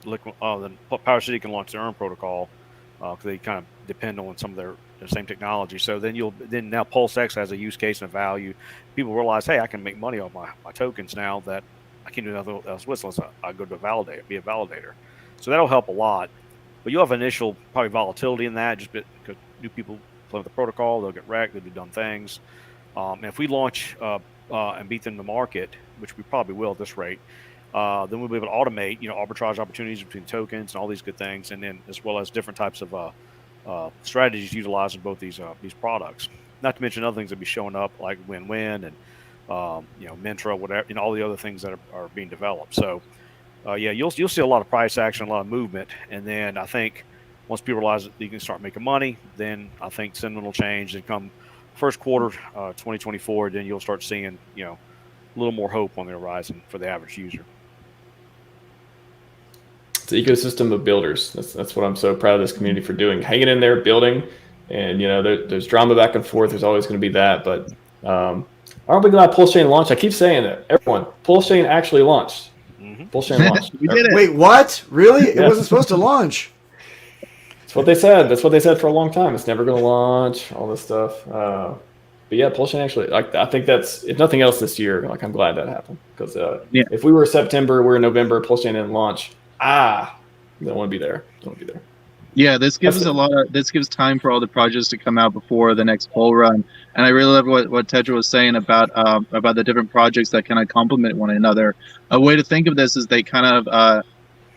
Power City can launch their own protocol because they kind of depend on some of their same technology. So then now PulseX has a use case and a value. People realize, hey, I can make money off my tokens now that I can't do nothing else with unless I go to be a validator. So that'll help a lot. But you'll have initial probably volatility in that just because new people play with the protocol, they'll get wrecked, they'll do dumb things. And if we launch and beat them in the market, which we probably will at this rate, then we'll be able to automate, arbitrage opportunities between tokens and all these good things, and then as well as different types of strategies utilizing both these products. Not to mention other things that be showing up like Win-Win and Mintra, whatever, all the other things that are being developed. So yeah, you'll see a lot of price action, a lot of movement, and then I think once people realize that you can start making money, then I think sentiment will change. And come first quarter 2024, then you'll start seeing a little more hope on the horizon for the average user. It's an ecosystem of builders. That's what I'm so proud of this community for doing. Hanging in there, building, and there's drama back and forth. There's always going to be that, but aren't we glad PulseChain launched? I keep saying it. Everyone, PulseChain actually launched. PulseChain launched. We did it. Wait, what? Really? Yeah. It wasn't supposed to launch. That's what they said. That's what they said for a long time. It's never going to launch. All this stuff. But yeah, PulseChain actually. I think that's, if nothing else this year. Like, I'm glad that happened because if we were September, we're in November, PulseChain didn't launch. Don't want to be there. Don't be there. Yeah, this gives time for all the projects to come out before the next bull run. And I really love what Tetra was saying about the different projects that kind of complement one another. A way to think of this is they kind of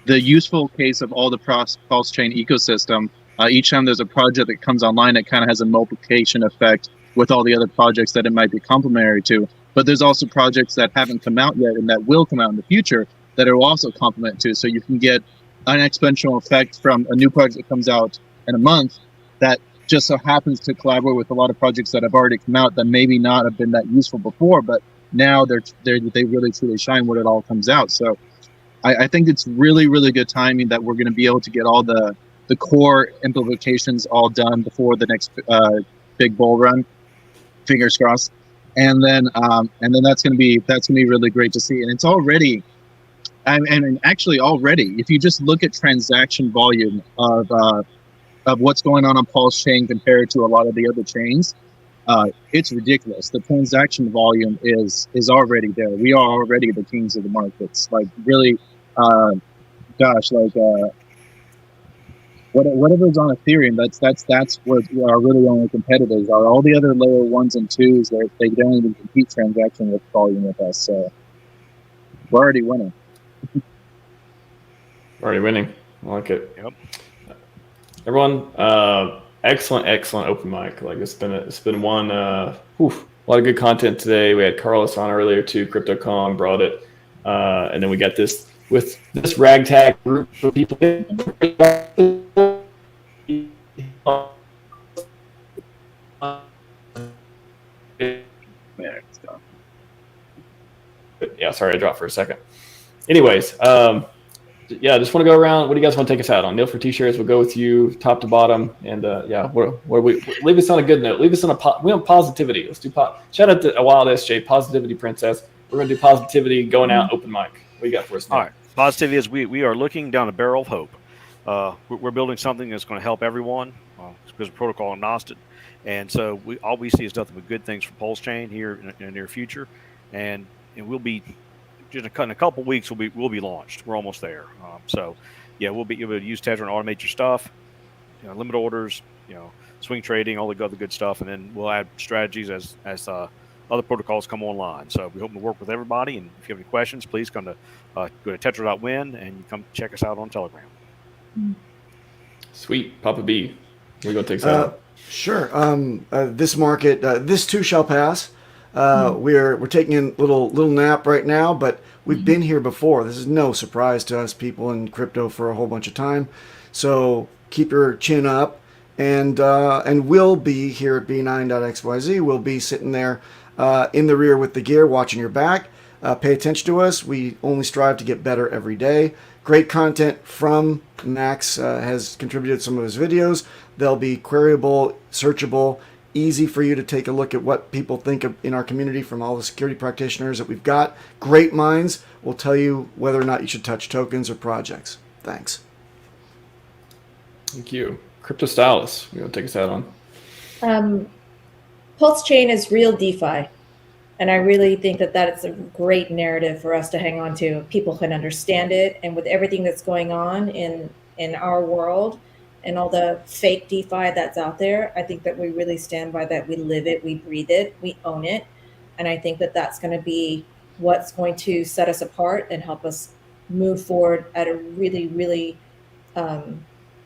the useful case of all the PulseChain ecosystem. Each time there's a project that comes online, it kind of has a multiplication effect with all the other projects that it might be complementary to. But there's also projects that haven't come out yet and that will come out in the future that it will also complement to. So you can get an exponential effect from a new project that comes out in a month that just so happens to collaborate with a lot of projects that have already come out that maybe not have been that useful before, but now they really truly shine when it all comes out. So I think it's really, really good timing that we're going to be able to get all the core implementations all done before the next big bull run. Fingers crossed. And then that's going to be really great to see. And it's already, and actually already, if you just look at transaction volume of what's going on PulseChain compared to a lot of the other chains, it's ridiculous. The transaction volume is already there. We are already the kings of the markets. Like, really, whatever's on Ethereum, that's what our really only competitors are. All the other layer 1s and 2s, they don't even compete transaction with volume with us. So we're already winning. Already winning. I like it. Yep. Everyone, excellent open mic. Like, it's been one a lot of good content today. We had Carlos on earlier too. CryptoCom brought it, and then we got this with this ragtag group of people. Yeah, sorry, I dropped for a second. Anyways, yeah, just want to go around. What do you guys want to take us out on? Neil for T-shirts, we'll go with you top to bottom, and yeah, we leave us on a good note. Leave us on we want positivity. Let's do shout out to a Wild SJ, Positivity Princess. We're gonna do positivity going out open mic. What you got for us now? All right, positivity is we are looking down a barrel of hope. We're building something that's going to help everyone because we're protocol agnostic, and so all we see is nothing but good things for PulseChain here in the near future, and we'll be just in a couple weeks we'll be launched. We're almost there. So yeah, we'll be able to use Tezos and automate your stuff, limit orders, swing trading, all the other good stuff, and then we'll add strategies as other protocols come online. So we hope to work with everybody. And if you have any questions, please come to go to tetra.win and come check us out on Telegram. Sweet. Papa B, we're going to take that. Sure. This market, this too shall pass. We're taking a little nap right now, but we've been here before. This is no surprise to us people in crypto for a whole bunch of time. So keep your chin up, and we'll be here at B9.xyz. We'll be sitting there in the rear with the gear, watching your back. Pay attention to us. We only strive to get better every day. Great content from Max has contributed some of his videos. They'll be queryable, searchable, easy for you to take a look at what people think of in our community from all the security practitioners that we've got. Great minds will tell you whether or not you should touch tokens or projects. Thanks. Thank you. Crypto Stylist, you want to take us out on? PulseChain is real DeFi. And I really think that is a great narrative for us to hang on to. People can understand it. And with everything that's going on in our world and all the fake DeFi that's out there, I think that we really stand by that. We live it, we breathe it, we own it. And I think that that's going to be what's going to set us apart and help us move forward at a really, really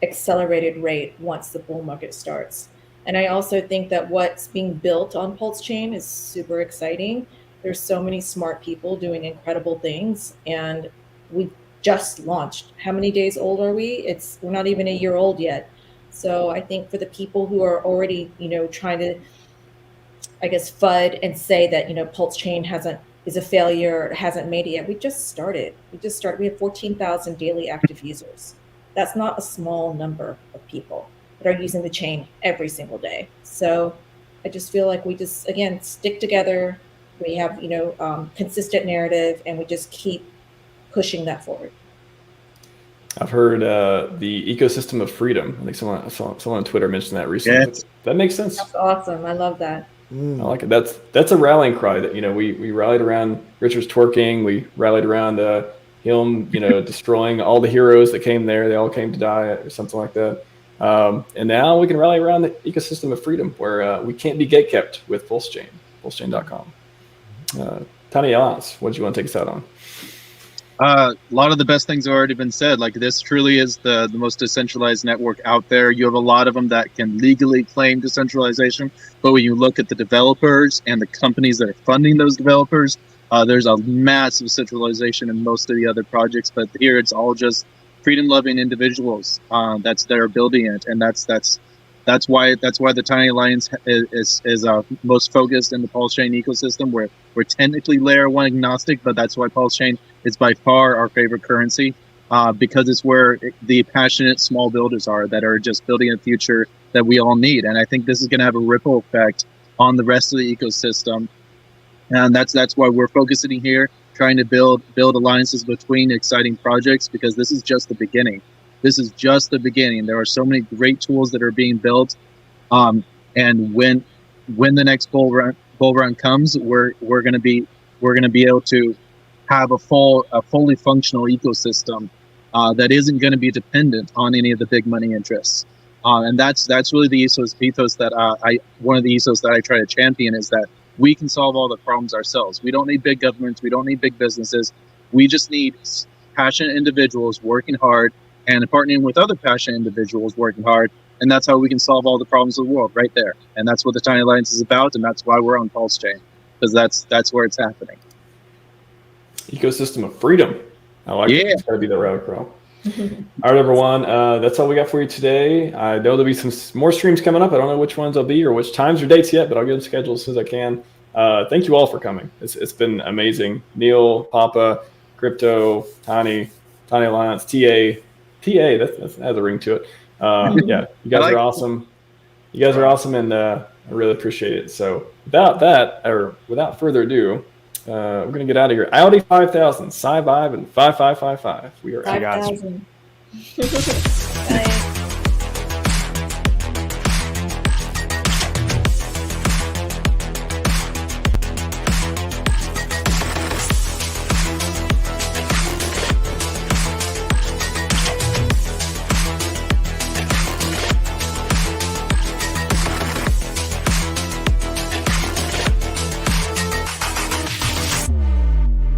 accelerated rate once the bull market starts. And I also think that what's being built on PulseChain is super exciting. There's so many smart people doing incredible things, and we just launched. How many days old are we? We're not even a year old yet. So I think for the people who are already, trying to, I guess, FUD and say that, PulseChain is a failure or hasn't made it yet. We just started. We have 14,000 daily active users. That's not a small number of people that are using the chain every single day. So I just feel like we just, again, stick together. We have, consistent narrative, and we just keep pushing that forward. I've heard the ecosystem of freedom. I think someone on Twitter mentioned that recently. Yes. That makes sense. That's awesome. I love that. I like it. That's a rallying cry that, we rallied around Richard's twerking. We rallied around him, destroying all the heroes that came there. They all came to die or something like that. And now we can rally around the ecosystem of freedom where we can't be gatekept with PulseChain, pulsechain.com. Tiny Alliance, what do you want to take us out on? A lot of the best things have already been said. Like, this truly is the most decentralized network out there. You have a lot of them that can legally claim decentralization, but when you look at the developers and the companies that are funding those developers, there's a massive centralization in most of the other projects. But here it's all just freedom-loving individuals that are building it, and that's why the Tiny Alliance is most focused in the PulseChain ecosystem. We're technically layer 1 agnostic, but that's why PulseChain is by far our favorite currency, because it's where the passionate small builders are that are just building a future that we all need. And I think this is going to have a ripple effect on the rest of the ecosystem, and that's why we're focusing here, trying to build alliances between exciting projects, because this is just the beginning. This is just the beginning. There are so many great tools that are being built, and when the next bull run comes, we're going to be able to have a fully functional ecosystem that isn't going to be dependent on any of the big money interests. And that's really the ethos that one of the ethos that I try to champion, is that we can solve all the problems ourselves. We don't need big governments. We don't need big businesses. We just need passionate individuals working hard and partnering with other passionate individuals working hard. And that's how we can solve all the problems of the world, right there. And that's what the Tiny Alliance is about. And that's why we're on PulseChain, because that's where it's happening. Ecosystem of freedom. I like it. It's got to be the rabbit trail. All right, everyone. That's all we got for you today. I know there'll be some more streams coming up. I don't know which ones they'll be or which times or dates yet, but I'll get them scheduled as soon as I can. Thank you all for coming. It's been amazing. Neil, Papa, Crypto, Tiny Alliance, TA, that has a ring to it. Yeah, you guys are awesome. You guys are awesome, and I really appreciate it. So without further ado, we're going to get out of here. Audi 5000, Scivive, and 5555. We are out. 5,000.